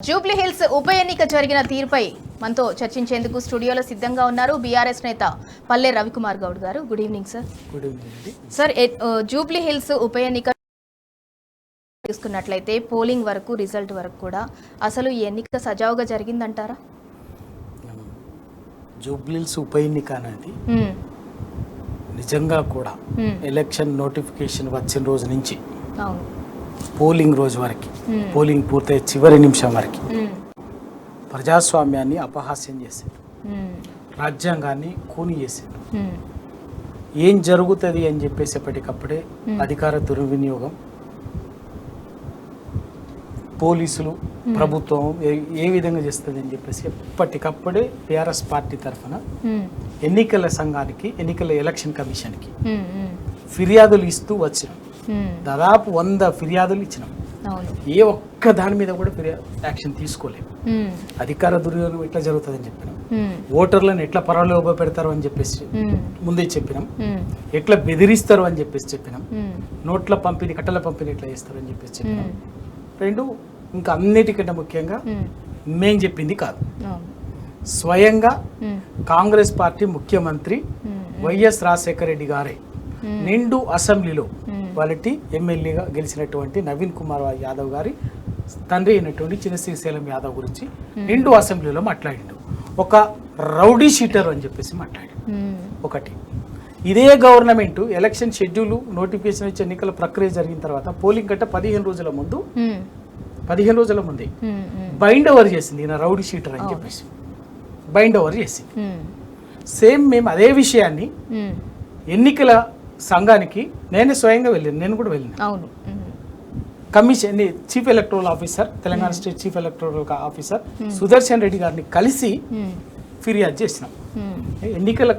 Jubilee hills ఉప ఎన్నిక జరిగిన తీరుపై మనతో చర్చించేందుకు స్టూడియోలో సిద్ధంగా ఉన్నారు బీఆర్ఎస్ నేత పల్లె రవికుమార్ గౌడ్ గారు. Good evening sir. Good evening sir. Jubilee hills ఉప ఎన్నిక తీసుకున్నట్లయితే పోలింగ్ వరకు రిజల్ట్ వరకు కూడా అసలు ఈ ఎన్నిక సజావుగా జరిగిందంటారా? జూబ్లీ హిల్స్ ఉప ఎన్నిక అనేది నిజంగా కూడా ఎలక్షన్ నోటిఫికేషన్ వచ్చిన రోజు నుంచి పోలింగ్ రోజు వరకు, పోలింగ్ పూర్తయ్యే చివరి నిమిషం వరకు ప్రజాస్వామ్యాన్ని అపహాస్యం చేశారు, రాజ్యాంగాన్ని కూని చేశారు. ఏం జరుగుతుంది అని చెప్పేసి ఎప్పటికప్పుడే అధికార దుర్వినియోగం, పోలీసులు, ప్రభుత్వం ఏ విధంగా చేస్తుంది అని చెప్పేసి ఎప్పటికప్పుడే టీఆర్ఎస్ పార్టీ తరఫున ఎన్నికల సంఘానికి, ఎన్నికల ఎలక్షన్ కమిషన్కి ఫిర్యాదులు ఇస్తూ వచ్చినాం. దాదాపు 100 ఫిర్యాదులు ఇచ్చినాం. ఏ ఒక్క దాని మీద కూడా యాక్షన్ తీసుకోలేము. అధికార దుర్వినియోగం ఎట్లా జరుగుతుందని చెప్పినాం, ఓటర్లను ఎట్లా పరలోభ పెడతారు అని చెప్పేసి ముందే చెప్పినాం, ఎట్లా బెదిరిస్తారు అని చెప్పేసి చెప్పినాం, నోట్ల పంపిణీ, కట్టల పంపిణీ ఎట్లా చేస్తారు అని చెప్పేసి చెప్పినాం. రెండు, ఇంకా అన్నిటికంటే ముఖ్యంగా మేం చెప్పింది కాదు, స్వయంగా కాంగ్రెస్ పార్టీ ముఖ్యమంత్రి వైఎస్ రాజశేఖర రెడ్డి గారే నిండు అసెంబ్లీలో వాళ్ళకి ఎమ్మెల్యేగా గెలిచినటువంటి నవీన్ కుమార్ యాదవ్ గారి తండ్రి అయినటువంటి చిన్న శ్రీశైలం యాదవ్ గురించి నిండు అసెంబ్లీలో మాట్లాడిండు. ఒక రౌడీ షీటర్ అని చెప్పేసి మాట్లాడాడు. ఒకటి, ఇదే గవర్నమెంట్ ఎలక్షన్ షెడ్యూల్ నోటిఫికేషన్ ఇచ్చే ఎన్నికల ప్రక్రియ జరిగిన తర్వాత పోలింగ్ గట్ట 15 రోజుల ముందే బైండ్ ఓవర్ చేసింది ఈయన రౌడీ షీటర్ అని చెప్పేసి బైండ్ ఓవర్ చేసింది. సేమ్ మేము అదే విషయాన్ని ఎన్నికల సంఘానికి నేనే స్వయంగా వెళ్ళాను, నేను కూడా వెళ్ళాను. Commission chief electoral officer, Telangana state chief electoral officer Sudarshan Reddy గారిని కలిసి ఫిర్యాదు చేసినాం. ఎన్నికల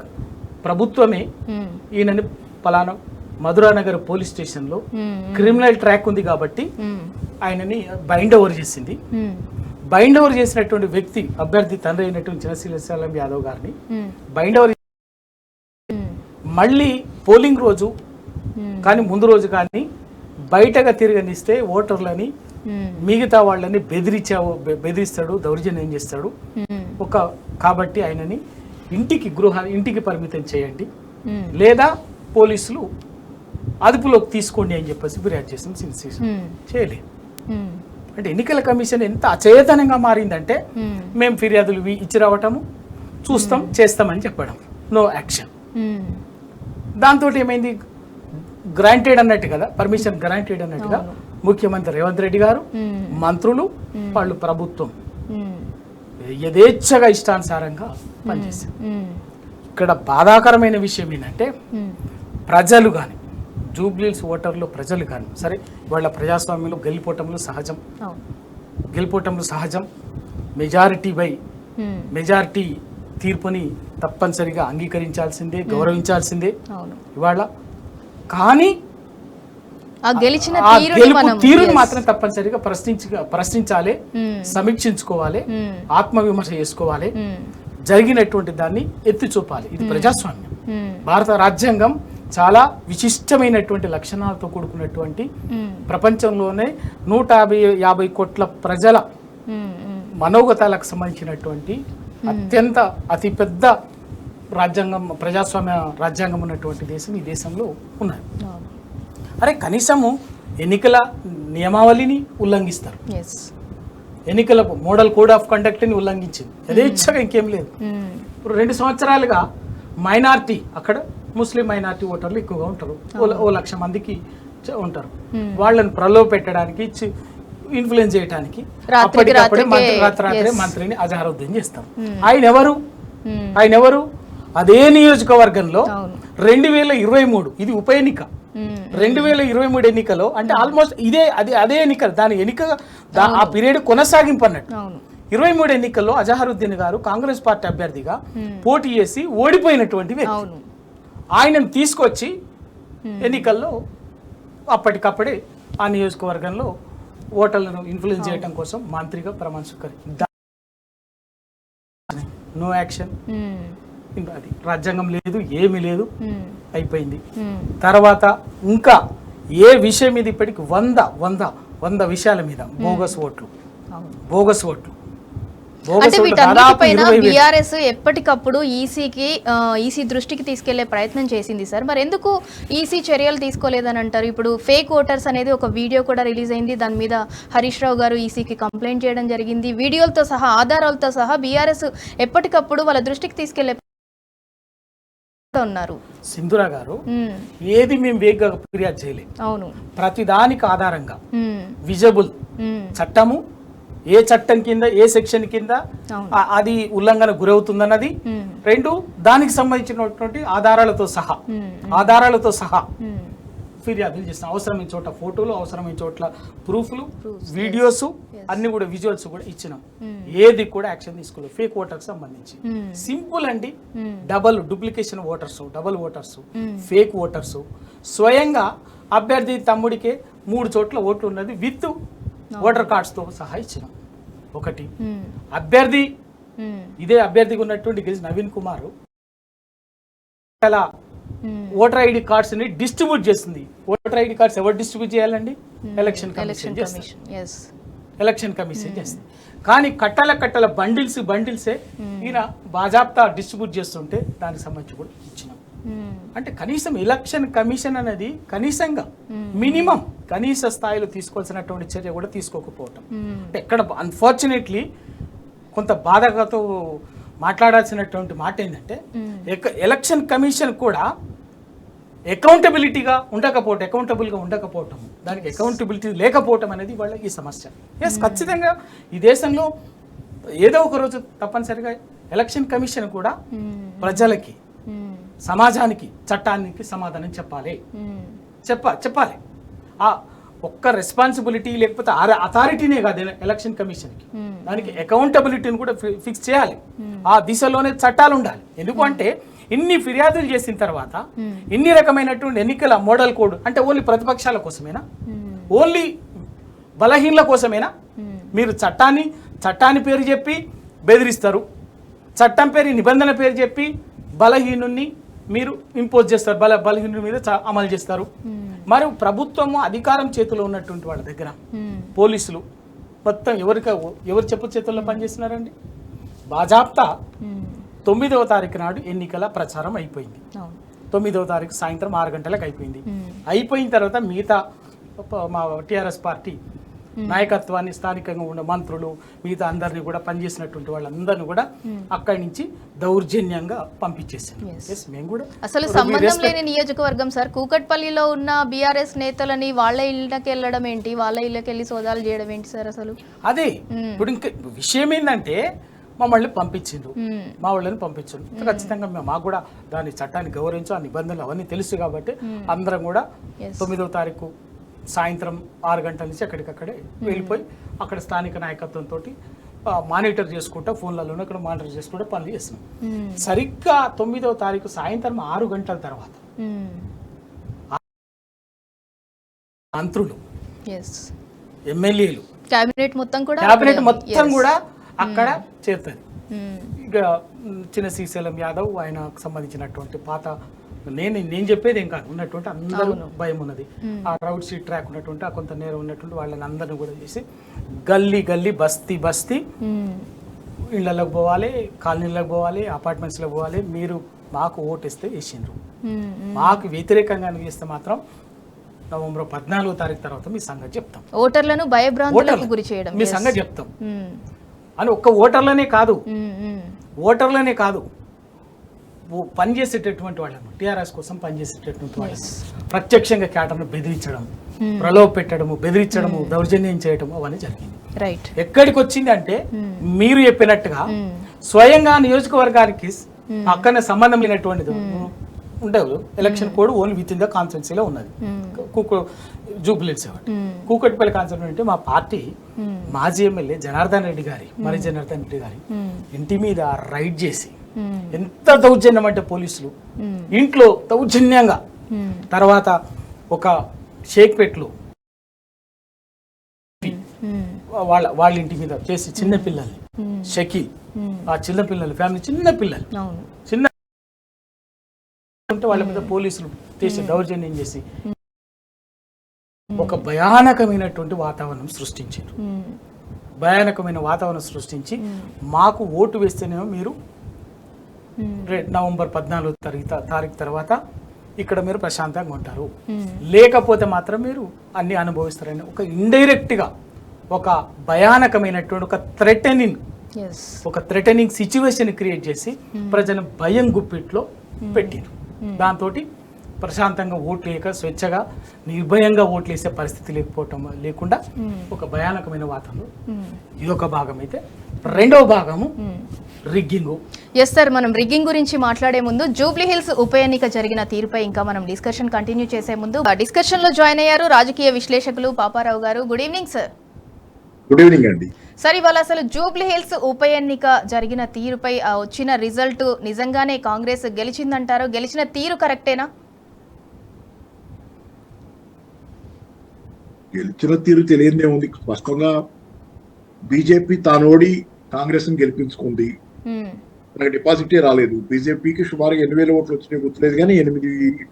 ప్రభుత్వమే ఈయనని పలానా మధురానగర్ పోలీస్ స్టేషన్లో క్రిమినల్ ట్రాక్ ఉంది కాబట్టి ఆయనని బైండ్ ఓవర్ చేసింది. బైండ్ ఓవర్ చేసినటువంటి వ్యక్తి, అభ్యర్థి తండ్రి అయినటువంటి చిన్న శ్రీశైలం యాదవ్ గారిని బైండ్ ఓవర్ మళ్ళీ పోలింగ్ రోజు కానీ ముందు రోజు కానీ బయటగా తిరగనిస్తే ఓటర్లని, మిగతా వాళ్ళని బెదిరిస్తాడు, దౌర్జన్యం చేస్తాడు. కాబట్టి ఆయనని ఇంటికి పరిమితం చేయండి, లేదా పోలీసులు అదుపులోకి తీసుకోండి అని చెప్పేసి ఫిర్యాదు చేస్తాం. చేయలేదు. అంటే ఎన్నికల కమిషన్ ఎంత అచేతనంగా మారిందంటే మేము ఫిర్యాదులు ఇచ్చి రావటము, చూస్తాం, చేస్తామని చెప్పడం, నో యాక్షన్. దాంతో ఏమైంది, గ్రాంటెడ్ అన్నట్టు కదా, పర్మిషన్ గ్రాంటెడ్ అన్నట్టుగా ముఖ్యమంత్రి రేవంత్ రెడ్డి గారు, మంత్రులు, వాళ్ళు ప్రభుత్వం యథేచ్ఛగా ఇష్టానుసారంగా పనిచేశారు. ఇక్కడ బాధాకరమైన విషయం ఏంటంటే ప్రజలు కానీ, జూబ్లీ హిల్స్ ఓటర్లు ప్రజలు కానీ, సరే వాళ్ళ ప్రజాస్వామ్యంలో గెలిపోవటంలో సహజం, మెజారిటీ తీర్పుని తప్పనిసరిగా అంగీకరించాల్సిందే, గౌరవించాల్సిందే ఇవాళ. కానీ తీరుని మాత్రం తప్పనిసరిగా ప్రశ్నించాలి, సమీక్షించుకోవాలి, ఆత్మవిమర్శ చేసుకోవాలి, జరిగినటువంటి దాన్ని ఎత్తి చూపాలి. ఇది ప్రజాస్వామ్యం. భారత రాజ్యాంగం చాలా విశిష్టమైనటువంటి లక్షణాలతో కూడుకున్నటువంటి, ప్రపంచంలోనే 150 కోట్ల ప్రజల మనోగతాలకు సంబంధించినటువంటి అత్యంత అతిపెద్ద రాజ్యాంగం, ప్రజాస్వామ్య రాజ్యాంగం ఉన్నటువంటి దేశం ఈ దేశంలో ఉన్నది. అరే కనీసము ఎన్నికల నియమావళిని ఉల్లంఘిస్తారు, ఎన్నికల మోడల్ కోడ్ ఆఫ్ కండక్ట్ని ఉల్లంఘించింది, యథేచ్ఛగా ఇంకేం లేదు. ఇప్పుడు 2 సంవత్సరాలుగా మైనార్టీ, అక్కడ ముస్లిం మైనార్టీ ఓటర్లు ఎక్కువగా ఉంటారు, 1,00,000 మందికి ఉంటారు. వాళ్ళని ప్రలోభ పెట్టడానికి, ఇన్ఫ్లుయెన్స్ చేయడానికి అప్పటికప్పుడే రాత్రి మంత్రిని అజహరుద్దీన్ చేస్తారు. ఆయన ఎవరు అదే నియోజకవర్గంలో 2023, ఇది ఉప ఎన్నిక, 2023 ఎన్నికలో, అంటే ఆల్మోస్ట్ అదే ఎన్నిక, దాని ఎన్నిక ఆ పీరియడ్ కొనసాగింపు అన్నట్టు. 23 ఎన్నికల్లో అజహరుద్దీన్ గారు కాంగ్రెస్ పార్టీ అభ్యర్థిగా పోటీ చేసి ఓడిపోయినటువంటి వ్యక్తి. ఆయనను తీసుకొచ్చి ఎన్నికల్లో అప్పటికప్పుడే ఆ నియోజకవర్గంలో ఓటర్లను ఇన్ఫ్లుయెన్స్ చేయడం కోసం మంత్రిగా ప్రమాణ స్వీకారం, నో యాక్షన్. అది రాజ్యాంగం లేదు, ఏమీ లేదు, అయిపోయింది. తర్వాత ఇంకా ఏ విషయం మీద ఇప్పటికి 100 విషయాల మీద బోగస్ ఓట్లు, బోగస్ ఓట్లు అంటే వీటన్నిటిపైన బీఆర్ఎస్ ఎప్పటికప్పుడు ఈసీ దృష్టికి తీసుకెళ్లే ప్రయత్నం చేసింది సార్. మరి ఎందుకు ఈసీ చర్యలు తీసుకోలేదని అంటారు? ఇప్పుడు ఫేక్ ఓటర్స్ అనేది ఒక వీడియో కూడా రిలీజ్ అయింది. దాని మీద హరీష్ రావు గారు ఈసీకి కంప్లైంట్ చేయడం జరిగింది. వీడియోలతో సహా ఆధారాలతో సహా బీఆర్ఎస్ ఎప్పటికప్పుడు వాళ్ళ దృష్టికి తీసుకెళ్లే ఉన్నారు. సింధురా గారు ఏది మేము వేగంగా ఫిర్యాదు చేయలేదు. అవును, ప్రతి దానికి ఆధారంగా విజబుల్ చట్టము ఏ చట్టం కింద ఏ సెక్షన్ కింద అది ఉల్లంఘన గురవుతుందన్నది, రెండు దానికి సంబంధించినటువంటి ఆధారాలతో సహా ఫిర్యాదులు చేస్తాం. అవసరమైన చోట ఫోటోలు, అవసరమైన చోట్ల ప్రూఫ్లు, వీడియోస్ అన్ని కూడా విజువల్స్ కూడా ఇచ్చినాం. ఏది కూడా యాక్షన్ తీసుకోలేదు ఫేక్ ఓటర్కి సంబంధించి. సింపుల్ అండి, duplication voters, double voters, fake voters. స్వయంగా అభ్యర్థి తమ్ముడికే 3 చోట్ల ఓట్లు ఉన్నది విత్ ఓటర్ కార్డ్స్తో సహా ఇచ్చినాం. ఒకటి అభ్యర్థి ఇదే అభ్యర్థికి ఉన్నటువంటి నవీన్ కుమార్ అలా ఓటర్ ఐడి కార్డ్స్ ని డిస్ట్రిబ్యూట్ చేస్తుంది. ఓటర్ ఐడి కార్డ్స్ ఎవరు డిస్ట్రిబ్యూట్ చేయాలండి? ఎలక్షన్ కమిషన్ చేస్తుంది. కానీ కట్టల బండిల్సే ఈయన బాజాప్తా డిస్ట్రిబ్యూట్ చేస్తుంటే దానికి సంబంధించి కూడా ఇచ్చినాం. అంటే కనీసం ఎలక్షన్ కమిషన్ అనేది కనీసంగా మినిమం కనీస స్థాయిలో తీసుకోవాల్సినటువంటి చర్య కూడా తీసుకోకపోవటం. అంటే ఎక్కడ అన్ఫార్చునేట్లీ కొంత బాధతో మాట్లాడాల్సినటువంటి మాట ఏంటంటే ఎలక్షన్ కమిషన్ కూడా అకౌంటబుల్గా ఉండకపోవటం, దానికి అకౌంటబిలిటీ లేకపోవటం అనేది వాళ్ళ ఈ సమస్య. ఖచ్చితంగా ఈ దేశంలో ఏదో ఒక రోజు తప్పనిసరిగా ఎలక్షన్ కమిషన్ కూడా ప్రజలకి, సమాజానికి, చట్టానికి సమాధానం చెప్పాలి. ఆ ఒక్క రెస్పాన్సిబిలిటీ లేకపోతే అథారిటీనే కాదు ఎలక్షన్ కమిషన్కి, దానికి అకౌంటబిలిటీని కూడా ఫిక్స్ చేయాలి. ఆ దిశలోనే చట్టాలు ఉండాలి. ఎందుకంటే ఇన్ని ఫిర్యాదులు చేసిన తర్వాత ఇన్ని రకమైనటువంటి ఎన్నికల మోడల్ కోడ్ అంటే ఓన్లీ ప్రతిపక్షాల కోసమేనా? ఓన్లీ బలహీనల కోసమేనా? మీరు చట్టాన్ని పేరు చెప్పి బెదిరిస్తారు, చట్టం పేరు నిబంధన పేరు చెప్పి బలహీనుని మీరు ఇంపోజ్ చేస్తారు, బలహీనుడి మీద అమలు చేస్తారు. మరి ప్రభుత్వము అధికారం చేతిలో ఉన్నటువంటి వాళ్ళ దగ్గర పోలీసులు మొత్తం ఎవరు చెప్పు చేతుల్లో పనిచేస్తున్నారండి? బాజాప్తా 9వ తారీఖు నాడు ఎన్నికల ప్రచారం అయిపోయింది. 9వ తారీఖు సాయంత్రం 6 గంటలకు అయిపోయింది. అయిపోయిన తర్వాత మిగతా మా టీఆర్ఎస్ పార్టీ నాయకత్వాన్ని, స్థానికంగా ఉన్న మంత్రులు, మిగతా అందరినీ కూడా పనిచేసినటువంటి వాళ్ళందరినీ కూడా అక్కడి నుంచి దౌర్జన్యంగా పంపించేసారు. మేము కూడా అసలు సంబంధం లేని నియోజకవర్గం సార్. కూకట్పల్లిలో ఉన్న బీఆర్ఎస్ నేతలని వాళ్ళ ఇళ్ళకి వెళ్ళడం ఏంటి, వాళ్ళ ఇళ్ళకి వెళ్ళి సోదాలు చేయడం ఏంటి సార్? అసలు అదే ఇప్పుడు ఇంకా విషయం ఏంటంటే మమ్మల్ని పంపించిండ్రు, మా వాళ్ళని పంపించండు. ఖచ్చితంగా మాకు కూడా దాని చట్టాన్ని గౌరవించు, ఆ నిబంధనలు అవన్నీ తెలుసు కాబట్టి అందరం కూడా 9వ తారీఖు సాయంత్రం 6 గంటల నుంచి అక్కడికక్కడే వెళ్ళిపోయి అక్కడ స్థానిక నాయకత్వంతో మానిటర్ చేసుకుంటా, ఫోన్లలోనే అక్కడ మానిటర్ చేసుకుంటూ పనులు చేస్తున్నాం. సరిగ్గా 9వ తారీఖు సాయంత్రం 6 గంటల తర్వాత మంత్రులు, ఎమ్మెల్యేలు, క్యాబినెట్ మొత్తం కూడా అక్కడ చేరుతుంది. ఇక చిన్న శ్రీశైలం యాదవ్, ఆయనకు సంబంధించినటువంటి పాత నేను చెప్పేది ఏం కాదు, ఉన్నటువంటి అందరూ భయం ఉన్నది. ఆ రౌడ్ షీట్ ట్రాక్ ఉన్నటువంటి ఆ కొంత నేరం ఉన్నటువంటి వాళ్ళని అందరినీ కూడా చేసి గల్లీ బస్తీ ఇళ్లలోకి పోవాలి, కాలనీలకు పోవాలి, అపార్ట్మెంట్స్లోకి పోవాలి. మీరు మాకు ఓటేస్తే వేసిండ్రు, మాకు వ్యతిరేకంగా చేస్తే మాత్రం నవంబర్ 14వ తారీఖు తర్వాత మీ సంగతి చెప్తాం. ఓటర్లను భయభ్రాంతులకు గురి చేయడం మీ సంగతి చెప్తాం అని ఒక్క ఓటర్లనే కాదు పనిచేసేటటువంటి వాళ్ళను, టీఆర్ఎస్ కోసం పనిచేసేటటువంటి వాళ్ళను ప్రత్యక్షంగా క్యాడర్ను బెదిరించడం, ప్రలోభ పెట్టడము, బెదిరించడము, దౌర్జన్యం చేయడము అవన్నీ జరిగింది. ఎక్కడికి వచ్చింది అంటే మీరు చెప్పినట్టుగా స్వయంగా నియోజకవర్గానికి అక్కడనే సంబంధం లేనటువంటిది ఉండదు. Election code only with in the కాన్స్టిట్యున్సీలో ఉన్నది. జూబ్లీహిల్స్ కూకట్పల్లి కాన్స్టిట్యున్సీ అంటే మా పార్టీ మాజీ ఎమ్మెల్యే జనార్దన్ రెడ్డి గారి ఇంటి మీద రైడ్ చేసి ఎంత దౌర్జన్యం అంటే పోలీసులు ఇంట్లో దౌర్జన్యంగా, తర్వాత ఒక షేక్పేట్లో వాళ్ళ ఇంటి మీద చేసి చిన్న పిల్లల్ని షకీల్, ఆ చిన్న పిల్లలు ఫ్యామిలీ చిన్న ఉంటే వాళ్ళ మీద పోలీసులు చేసి దౌర్జన్యం చేసి ఒక భయానకమైనటువంటి వాతావరణం సృష్టించారు. భయానకమైన వాతావరణం సృష్టించి మాకు ఓటు వేస్తేనేమో మీరు నవంబర్ 14 తారీఖు తర్వాత ఇక్కడ మీరు ప్రశాంతంగా ఉంటారు, లేకపోతే మాత్రం మీరు అన్ని అనుభవిస్తారని ఒక ఇండైరెక్ట్గా ఒక భయానకమైనటువంటి ఒక థ్రెటనింగ్ సిచ్యువేషన్ క్రియేట్ చేసి ప్రజలను భయం గుప్పిట్లో పెట్టారు. దాంతో ప్రశాంతంగా ఓట్లు వేయక స్వేచ్ఛగా నిర్భయంగా ఓట్లు వేసే పరిస్థితి లేకుండా ఒక భయానకమైన వాతావరణం ఇదొక భాగం అయితే, రెండవ భాగము రిగ్గింగ్. ఎస్ సార్, మనం రిగ్గింగ్ గురించి మాట్లాడే ముందు జూబ్లీ హిల్స్ ఉప ఎన్నిక జరిగిన తీరుపై ఇంకా మనం డిస్కషన్ కంటిన్యూ చేసే ముందు డిస్కషన్ లో జాయిన్ అయ్యారు రాజకీయ విశ్లేషకులు పాపారావు గారు. Good evening sir. Good evening అండి. సార్, ఇవాళ అసలు జూబ్లీ హిల్స్ ఉప ఎన్నిక జరిగిన తీరుపై వచ్చిన రిజల్ట్ నిజంగానే కాంగ్రెస్ గెలిచిందంటారో, గెలిచిన తీరు కరెక్టేనా? గెలిచిన తీరు తెలియదే ఉంది. స్పష్టంగా బీజేపీ తానోడి కాంగ్రెస్ ని గెలిపించుకుంది. మనకి డిపాజిటే రాలేదు. బీజేపీకి సుమారుగా 8,000 ఓట్లు వచ్చినాయి గుర్తులేదు, కానీ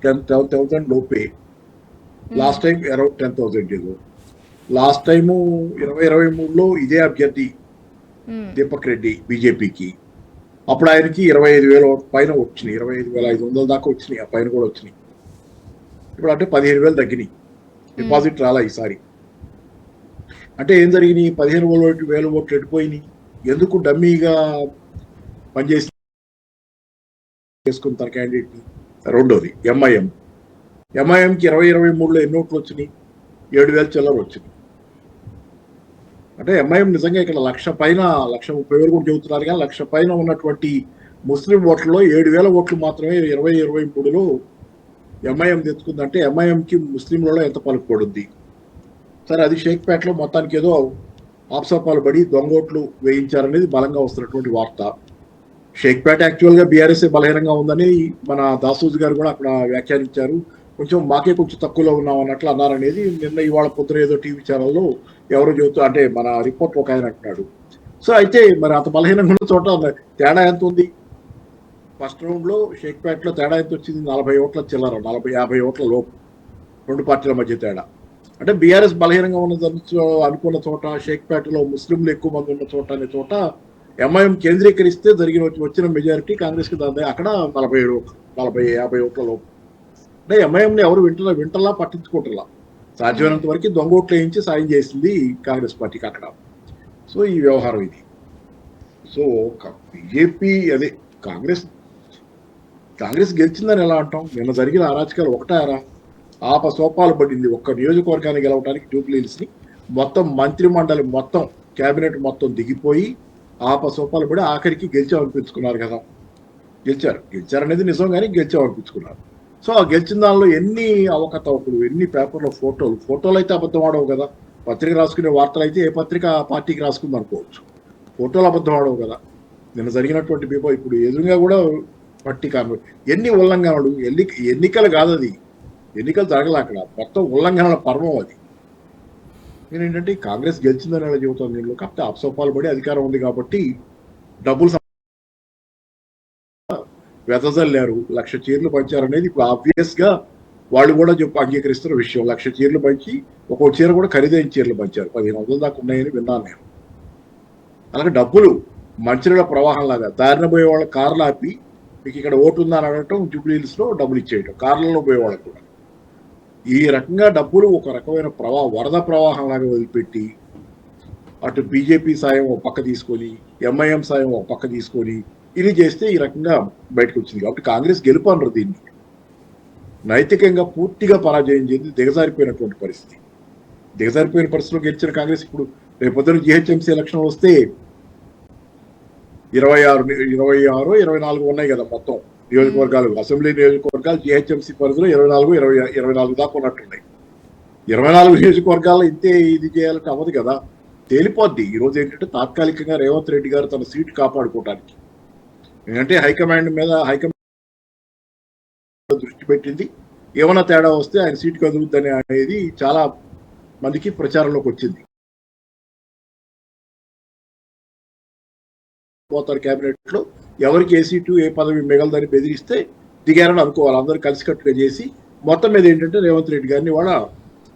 10,000 లోపే. లాస్ట్ టైం అరౌండ్ 10,000 ఏదో. లాస్ట్ టైము 2023లో ఇదే అభ్యర్థి దీపక్ రెడ్డి బీజేపీకి, అప్పుడు ఆయనకి 25,000 పైన వచ్చినాయి, 25,500 దాకా వచ్చినాయి, ఆ పైన కూడా వచ్చినాయి. ఇప్పుడు అంటే 15,000 తగ్గినాయి, డిపాజిట్ రాలా ఈసారి. అంటే ఏం జరిగినాయి? 15,000 ఓట్లు ఎడిపోయినాయి. ఎందుకు? డమ్మీగా పనిచేసి చేసుకున్న తన క్యాండిడేట్ని. రెండోది ఎంఐఎంకి 2023లో ఎన్ని ఓట్లు వచ్చినాయి? 7,000 చిల్లర వచ్చినాయి. అంటే ఎంఐఎం నిజంగా ఇక్కడ 1,00,000 పైన 1,30,000 కూడా చెబుతున్నారు, కానీ 1,00,000 పైన ఉన్నటువంటి ముస్లిం ఓట్లలో 7,000 ఓట్లు మాత్రమే 2023లో ఎంఐఎం తెచ్చుకుందంటే ఎంఐఎంకి ముస్లింలలో ఎంత పలుకుపడుద్ది? సరే, అది షేక్పేటలో మొత్తానికి ఏదో ఆప్సపాలు పడి దొంగోట్లు వేయించారనేది బలంగా వస్తున్నటువంటి వార్త. షేక్పేట యాక్చువల్గా బీఆర్ఎస్ బలహీనంగా ఉందని మన దాసూజీ గారు కూడా అక్కడ వ్యాఖ్యానించారు. మాకే కొంచెం తక్కువలో ఉన్నాం అన్నట్లు అన్నారనేది నిన్న ఇవాళ పొద్దున ఏదో టీవీ ఛానల్లో ఎవరో చెబుతూ, అంటే మన రిపోర్ట్ ఒక ఆయన అంటున్నాడు. సో అయితే మరి అంత బలహీనంగా ఉన్న చోట తేడా ఎంత ఉంది? ఫస్ట్ రౌండ్లో షేక్పేటలో తేడా ఎంత వచ్చింది? 40 ఓట్ల చిల్లర, 40-50 ఓట్ల లోపు, రెండు పార్టీల మధ్య తేడా. అంటే బీఆర్ఎస్ బలహీనంగా ఉన్నదని అనుకున్న చోట, షేక్పేటలో ముస్లింలు ఎక్కువ మంది ఉన్న చోట అనే చోట ఎంఐఎం కేంద్రీకరిస్తే వచ్చిన మెజారిటీ కాంగ్రెస్కి దాని అక్కడ 47 ఓట్లు, 40-50 ఓట్ల లోపు. అంటే ఎంఐఎంని ఎవరు వింటలా పట్టించుకుంటారా? సాధ్యమైనంత వరకు దొంగ ఓట్లు వేయించి సాయం చేసింది కాంగ్రెస్ పార్టీకి అక్కడ. సో ఈ వ్యవహారం ఇది. సో బీజేపీ అదే కాంగ్రెస్ గెలిచిందని ఎలా అంటాం? నిన్న జరిగిన అరాచకాలు ఒకటారా? ఆపసోపాలు పడింది. ఒక్క నియోజకవర్గాన్ని గెలవడానికి జూబ్లీ హిల్స్ని మొత్తం మంత్రిమండలి మొత్తం క్యాబినెట్ మొత్తం దిగిపోయి ఆపసోపాలు పడి ఆఖరికి గెలిచామనిపించుకున్నారు కదా. గెలిచారనేది నిజం, కానీ గెలిచామనిపించుకున్నారు. సో ఆ గెలిచిన దానిలో ఎన్ని అవకతవకలు, ఎన్ని పేపర్లో ఫోటోలు అయితే అబద్ధం ఆడవు కదా. పత్రిక రాసుకునే వార్తలు అయితే ఏ పత్రిక పార్టీకి రాసుకుంది అనుకోవచ్చు, ఫోటోలు అబద్ధం ఆడవు కదా. నిన్న జరిగినటువంటి ఇప్పుడు ఎదురుగా కూడా పట్టి కాను ఎన్ని ఉల్లంఘనలు. ఎన్నికలు కాదు అది, ఎన్నికలు జరగలే అక్కడ, మొత్తం ఉల్లంఘనల పర్వం అది. నేనేంటంటే కాంగ్రెస్ గెలిచిందని ఎలా చెబుతాను దీనిలో? కాకపోతే అప్సోపాలు పడి అధికారం ఉంది కాబట్టి డబ్బులు వెదజల్లారు, 1,00,000 చీరలు పంచారనేది ఇప్పుడు ఆబ్వియస్ గా వాళ్ళు కూడా అంగీకరిస్తున్న విషయం. 1,00,000 చీరలు పంచి ఒక్కో చీర కూడా ఖరీదైన చీరలు పంచారు, 1,500 దాకా ఉన్నాయని విన్నాను నేను. అలాగే డబ్బులు మంచినీళ్ళ ప్రవాహం లాగా దారిన పోయే వాళ్ళ కార్లు ఆపి మీకు ఇక్కడ ఓటు ఉందని అడగటం, జూబ్లీ హిల్స్ లో డబ్బులు ఇచ్చేయటం, కార్లలో పోయే వాళ్ళకు కూడా. ఈ రకంగా డబ్బులు ఒక రకమైన వరద ప్రవాహం లాగా వదిలిపెట్టి అటు బీజేపీ సాయం ఒక పక్క తీసుకొని, ఎంఐఎం సాయం ఒక పక్క తీసుకొని ఇది చేస్తే ఈ రకంగా బయటకు వచ్చింది. కాబట్టి కాంగ్రెస్ గెలుపు అన్నారు దీన్ని. నైతికంగా పూర్తిగా పరాజయం చెంది దిగజారిపోయినటువంటి పరిస్థితి. దిగజారిపోయిన పరిస్థితిలో గెలిచిన కాంగ్రెస్ ఇప్పుడు రేపొద్దున జిహెచ్ఎంసీ ఎలక్షన్ వస్తే 26-24 ఉన్నాయి కదా మొత్తం నియోజకవర్గాలు, అసెంబ్లీ నియోజకవర్గాలు. జిహెచ్ఎంసీ పరిధిలో 24 దాకా ఉన్నట్టున్నాయి. 24 నియోజకవర్గాల్లో ఇంతే ఇది చేయాలంటే అవ్వదు కదా, తేలిపోద్ది. ఈరోజు ఏంటంటే తాత్కాలికంగా రేవంత్ రెడ్డి గారు తన సీటు కాపాడుకోవడానికి ఎందుకంటే హైకమాండ్ దృష్టి పెట్టింది. ఏమైనా తేడా వస్తే ఆయన సీటు కదులుద్దని అనేది చాలా మందికి ప్రచారంలోకి వచ్చింది. పోతారు క్యాబినెట్ లో, ఎవరికి ఏ సీటు ఏ పదవి మిగలదని బెదిరిస్తే దిగారని అనుకోవాలి. అందరూ కలిసికట్టుగా చేసి మొత్తం మీద ఏంటంటే రేవంత్ రెడ్డి గారిని వాళ్ళ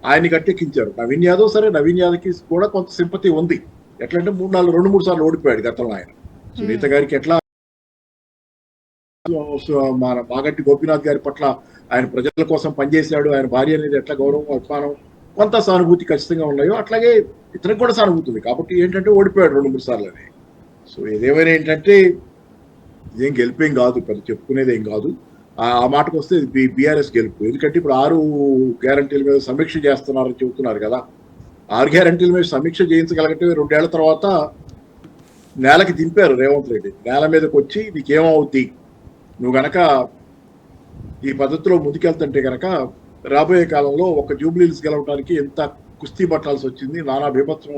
ఆయన్ని గట్టెక్కించారు. నవీన్ యాదవ్ సరే, నవీన్ యాదవ్కి కూడా కొంత సింపతి ఉంది, ఎట్లా అంటే 2-3 సార్లు ఓడిపోయాడు గతంలో ఆయన. సునీత గారికి ఎట్లా మన మాగంటి గోపీనాథ్ గారి పట్ల ఆయన ప్రజల కోసం పనిచేశాడు, ఆయన భార్య అనేది ఎట్లా గౌరవం అభిమానం కొంత సానుభూతి ఖచ్చితంగా ఉన్నాయో అట్లాగే ఇతనికి కూడా సానుభూతి ఉంది. కాబట్టి ఏంటంటే ఓడిపోయాడు 2-3 సార్లు అని. సో ఏదేమైనా ఏంటంటే ఇదేం గెలిపేం కాదు, పెద్ద చెప్పుకునేది ఏం కాదు. ఆ మాటకు వస్తే బీఆర్ఎస్ గెలుపు. ఎందుకంటే ఇప్పుడు 6 గ్యారంటీల మీద సమీక్ష చేస్తున్నారని చెబుతున్నారు కదా. 6 గ్యారంటీల మీద సమీక్ష చేయించగలిగితే 2 ఏళ్ల తర్వాత నేలకి దింపారు రేవంత్ రెడ్డి. నేల మీదకి వచ్చి నీకేమవుద్ది, నువ్వు గనక ఈ పద్ధతిలో ముందుకెళ్తుంటే గనక రాబోయే కాలంలో ఒక జూబ్లీహిల్స్ గెలవడానికి ఎంత కుస్తీ పట్టాల్సి వచ్చింది, నానా బీభత్సం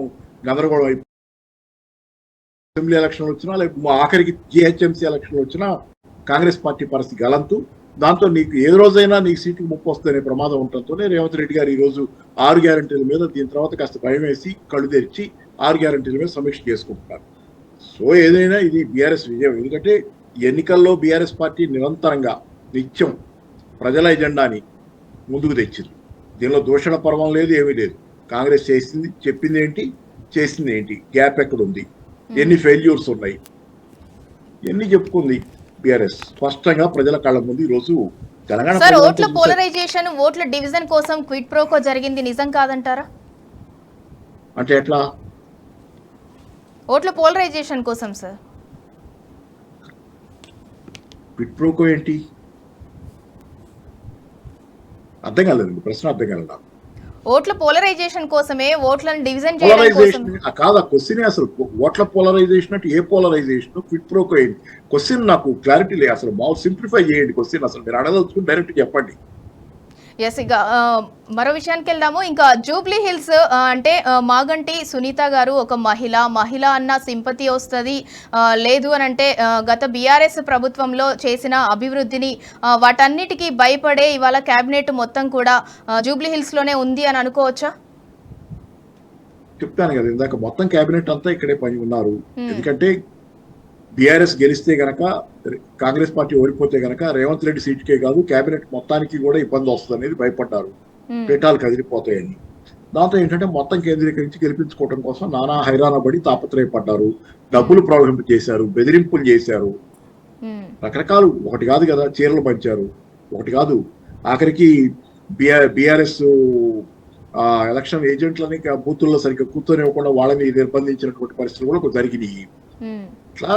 గందరగోళం అయిపోయింది. అసెంబ్లీ ఎలక్షన్లు వచ్చినా లేకపోతే ఆఖరికి జిహెచ్ఎంసీ ఎలక్షన్లు వచ్చినా కాంగ్రెస్ పార్టీ పరిస్థితి గలంతు. దాంతో నీకు ఏ రోజైనా నీకు సీటుకు ముప్పు వస్తుందనే ప్రమాదం ఉండటంతోనే రేవంత్ రెడ్డి గారు ఈ రోజు 6 గ్యారంటీల మీద దీని తర్వాత కాస్త భయం వేసి కళ్ళు తెరిచి 6 గ్యారంటీల మీద సమీక్ష చేసుకుంటున్నారు. సో ఏదైనా ఇది బీఆర్ఎస్ విజయం. ఎందుకంటే ఎన్నికల్లో బీఆర్ఎస్ పార్టీ నిరంతరంగా నిత్యం ప్రజల ఎజెండాని ముందుకు తెచ్చింది. దీనిలో దూషణ పర్వం లేదు, ఏమీ లేదు. కాంగ్రెస్ చేసింది చెప్పింది ఏంటి, చేసింది ఏంటి, గ్యాప్ ఎక్కడుంది, ఎన్ని ఫెయిల్యూర్స్ ఉన్నాయి, ఎన్ని చెప్పుకుంది బీఆర్ఎస్ స్పష్టంగా ప్రజల కళ్ళ ముందు ఈ రోజు తెలంగాణ. సార్, ఓట్ల పోలరైజేషన్, ఓట్ల డివిజన్ కోసం క్విడ్ ప్రోకో జరిగింది నిజం కాదంటారా? అంటే ఎట్లా? ఓట్ల పోలరైజేషన్ కోసం సార్ క్విడ్ ప్రోకో ఏంటి అర్థం కాలేదు, ప్రశ్న అర్థం కాలేదు. ఓట్ల పోలరైజేషన్ కోసమే ఓట్లను డివిజన్ చేయడం కోసం కాదా క్వశ్చన్? అసలు ఓట్ల పోలరైజేషన్ అంటే ఏ పోలరైజేషన్, క్విడ్ ప్రోకో ఏంటి? క్వశ్చన్ నాకు క్లారిటీ లేదు. అసలు మామూలు సింప్లిఫై చేయండి క్వశ్చన్. అసలు మీరు అడగదలుచుకుని డైరెక్ట్ చెప్పండి. ఎస్, ఇక మరో విషయానికి వెళ్దాము. ఇంకా జూబ్లీ హిల్స్ అంటే మాగంటి సునీత గారు ఒక మహిళ అన్న సింపతి వస్తుంది. లేదు అని అంటే గత బీఆర్ఎస్ ప్రభుత్వంలో చేసిన అభివృద్ధిని వాటన్నిటికీ భయపడే ఇవాళ కేబినెట్ మొత్తం కూడా జూబ్లీ హిల్స్ లోనే ఉంది అని అనుకోవచ్చా? చెప్తాను కదా ఇందాక, మొత్తం కేబినెట్ అంతా ఇక్కడే పని ఉన్నారు. ఎందుకంటే బీఆర్ఎస్ గెలిస్తే గనక, కాంగ్రెస్ పార్టీ ఓడిపోతే గనక రేవంత్ రెడ్డి సీటుకే కాదు కేబినెట్ మొత్తానికి కూడా ఇబ్బంది వస్తుంది అనేది భయపడ్డారు. పీఠాలు కదిలిపోతాయని. దాంతో ఏంటంటే మొత్తం కేంద్రీకరించి గెలిపించుకోవడం కోసం నానా హైరాణ పడి తాపత్రయపడ్డారు. డబ్బులు ప్రవహింపు చేశారు, బెదిరింపులు చేశారు, రకరకాలు. ఒకటి కాదు కదా, చీరలు పంచారు, ఒకటి కాదు. ఆఖరికి బీఆర్ఎస్ ఎలక్షన్ ఏజెంట్లని బూతుల్లో సరిగ్గా కూర్చొనివ్వకుండా వాళ్ళని నిర్బంధించినటువంటి పరిస్థితులు కూడా జరిగినాయి. ఇట్లా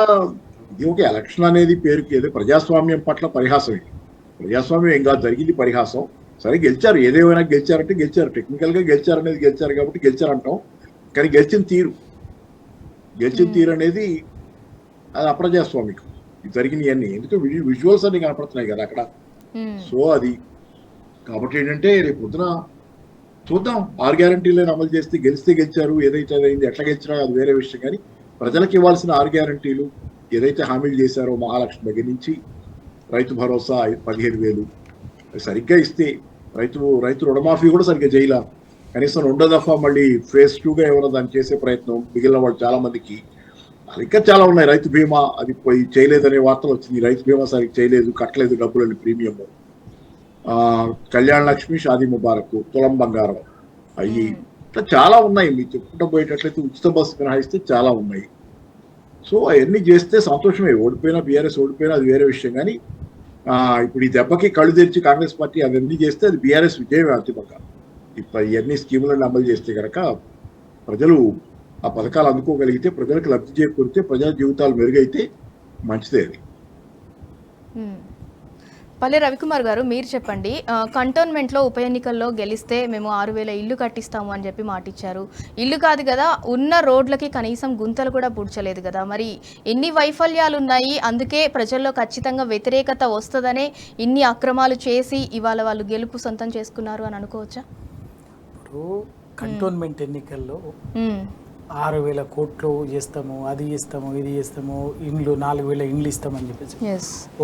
ఇది ఒక ఎలక్షన్ అనేది పేరుకి ఏదో ప్రజాస్వామ్యం పట్ల పరిహాసం. ఇది ప్రజాస్వామ్యం ఏం కాదు, జరిగింది పరిహాసం. సరే గెలిచారు, ఏదేమైనా గెలిచారంటే గెలిచారు, టెక్నికల్ గా గెలిచారు అనేది గెలిచారు కాబట్టి గెలిచారంటాం. కానీ గెలిచిన తీరు అనేది అది అప్రజాస్వామికం. జరిగినవి అన్ని ఎందుకంటే విజువల్స్ అన్ని కనపడుతున్నాయి కదా అక్కడ. సో అది కాబట్టి ఏంటంటే రేపు పొద్దున చూద్దాం. 6 గ్యారంటీలను అమలు చేస్తే గెలిస్తే గెలిచారు, ఏదైతే అయింది ఎట్లా గెలిచినా అది వేరే విషయం. కానీ ప్రజలకు ఇవ్వాల్సిన 6 గ్యారంటీలు ఏదైతే హామీలు చేశారో, మహాలక్ష్మి దగ్గర నుంచి రైతు భరోసా 15,000 సరిగ్గా ఇస్తే, రైతు రుణమాఫీ కూడా సరిగ్గా చేయలే. కనీసం 2వ దఫా మళ్ళీ phase 2గా ఎవరో దాన్ని చేసే ప్రయత్నం మిగిలిన వాళ్ళు చాలా మందికి. ఇంకా చాలా ఉన్నాయి. రైతు బీమా అది పోయి చేయలేదనే వార్తలు వచ్చింది. రైతు బీమా సరిగ్గా చేయలేదు, కట్టలేదు డబ్బులని ప్రీమియం. కళ్యాణ లక్ష్మి, షాదీ ముబారక్, తులం బంగారం అయ్యి ఇట్లా చాలా ఉన్నాయి. మీరు చెప్పుకుంటూ పోయేటట్లయితే ఉచిత బస్సు మినహాయిస్తే చాలా ఉన్నాయి. సో అవన్నీ చేస్తే సంతోషమే. ఓడిపోయినా బీఆర్ఎస్ ఓడిపోయినా అది వేరే విషయం. కానీ ఇప్పుడు ఈ దెబ్బకి కళ్ళు తెరిచి కాంగ్రెస్ పార్టీ అవన్నీ చేస్తే అది బీఆర్ఎస్ విజయమే అంతిమంగా. ఇప్పుడు ఇవన్నీ స్కీములను అమలు చేస్తే కనుక ప్రజలు ఆ పథకాలు అందుకోగలిగితే, ప్రజలకు లబ్ధి చేకూరితే, ప్రజల జీవితాలు మెరుగైతే మంచిదే. అది పల్లె రవికుమార్ గారు, మీరు చెప్పండి. కంటోన్మెంట్లో ఉప ఎన్నికల్లో గెలిస్తే మేము 6,000 ఇల్లు కట్టిస్తాము అని చెప్పి మాటిచ్చారు. ఇల్లు కాదు కదా, ఉన్న రోడ్లకి కనీసం గుంతలు కూడా పూడ్చలేదు కదా. మరి ఎన్ని వైఫల్యాలు ఉన్నాయి, అందుకే ప్రజల్లో ఖచ్చితంగా వ్యతిరేకత వస్తుందనే ఇన్ని అక్రమాలు చేసి ఇవాళ వాళ్ళు గెలుపు సొంతం చేసుకున్నారు అని అనుకోవచ్చా? ఇప్పుడు కంటోన్మెంట్ ఎన్నికల్లో 6,000 కోట్లు చేస్తాము, అది చేస్తాము, ఇది చేస్తాము, ఇండ్లు 4,000 ఇండ్లు ఇస్తామని చెప్పేసి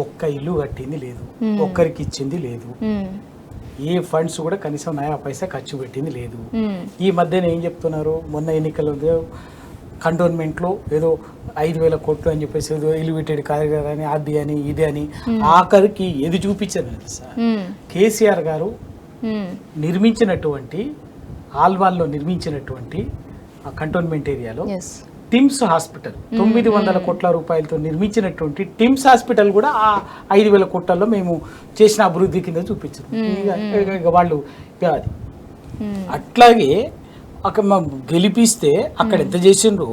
ఒక్క ఇల్లు కట్టింది లేదు, ఒక్కరికి ఇచ్చింది లేదు. ఏ ఫండ్స్ కూడా కనీసం నయా పైసా ఖర్చు పెట్టింది లేదు. ఈ మధ్యన ఏం చెప్తున్నారు, మొన్న ఎన్నికలు కంటోన్మెంట్లో ఏదో 5,000 కోట్లు అని చెప్పేసి ఏదో ఎలివేటెడ్ కారిడార్ అని, అది అని, ఇది అని, ఆఖరికి ఏది చూపించారు సార్. కేసీఆర్ గారు నిర్మించినటువంటి ఆల్వాల్లో నిర్మించినటువంటి ఆ కంటోన్మెంట్ ఏరియాలో టిమ్స్ హాస్పిటల్ 900 కోట్ల రూపాయలతో నిర్మించినటువంటి టిమ్స్ హాస్పిటల్ కూడా ఆ 5,000 కోట్లలో మేము చేసిన అభివృద్ధి కింద చూపించారు. ఇక వాళ్ళు అది అట్లాగే అక్కడ గెలిపిస్తే అక్కడ ఎంత చేసిండ్రు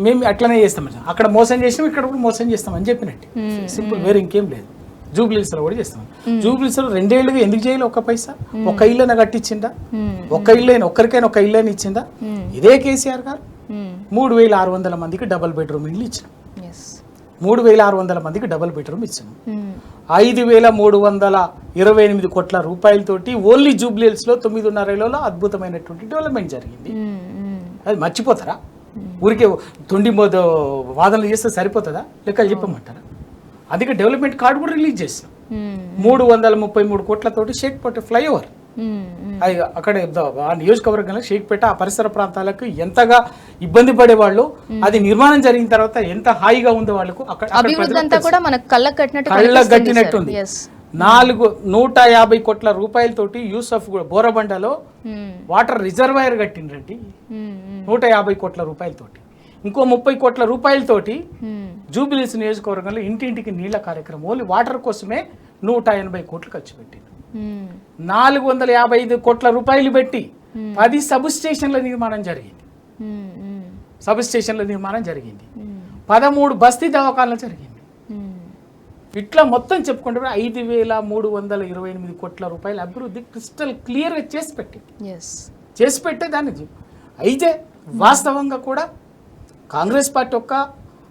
మేము అట్లనే చేస్తామని, అక్కడ మోసం చేసినాం ఇక్కడ కూడా మోసం చేస్తామని చెప్పినట్టు సింపుల్, వేరే ఇంకేం లేదు. జూబ్లీహిల్స్ లో కూడా చేస్తాం. జూబ్లీహిల్స్ లో 2 ఏళ్ళుగా ఎందుకు చేయాలి? ఒక్క పైసా ఒక ఇల్లు కట్టించిందా? ఒక్క ఇల్లు ఒక్కరికైనా ఒక ఇల్లు అని ఇచ్చిందా? ఇదే కేసీఆర్ గారు 3,600 మందికి డబుల్ బెడ్రూమ్ ఇల్లు ఇచ్చినాం. 3,600 మందికి డబుల్ బెడ్రూమ్ ఇచ్చినాం. 5,328 కోట్ల రూపాయలతోటి ఓన్లీ జూబ్లీహిల్స్ లో 9.5 ఏళ్లలో అద్భుతమైనటువంటి డెవలప్మెంట్ జరిగింది. అది మర్చిపోతారా? ఊరికే తొండి వాదనలు చేస్తే సరిపోతుందా? లెక్కలు చెప్పమంటారా? అందుకే డెవలప్మెంట్ కార్డు కూడా రిలీజ్ చేసాం. 333 కోట్లతోటి షేక్పేట ఫ్లైఓవర్, అది అక్కడ ఆ నియోజకవర్గంలో షేక్పేట ఆ పరిసర ప్రాంతాలకు ఎంతగా ఇబ్బంది పడేవాళ్ళు, అది నిర్మాణం జరిగిన తర్వాత ఎంత హాయిగా ఉందో వాళ్ళకు. అక్కడ కళ్ళకు కట్టినట్టుంది. 150 కోట్ల రూపాయలతోటి యూసఫ్ బోరబండలో వాటర్ రిజర్వాయర్ కట్టిండ్రండి 150 కోట్ల రూపాయలతోటి. ఇంకో 30 కోట్ల రూపాయలతోటి జూబ్లీహిల్స్ నియోజకవర్గంలో ఇంటింటికి నీళ్ల కార్యక్రమం ఓన్లీ వాటర్ కోసమే 180 కోట్లు ఖర్చు పెట్టింది. 455 కోట్ల రూపాయలు పెట్టి 10 సబ్ స్టేషన్ల నిర్మాణం జరిగింది. 13 బస్తీ దవాఖానాలు జరిగింది. ఇట్లా మొత్తం చెప్పుకుంటే 5,328 కోట్ల రూపాయల అభివృద్ధి క్రిస్టల్ క్లియర్గా చేసి పెట్టే దాన్ని. అయితే వాస్తవంగా కూడా కాంగ్రెస్ పార్టీ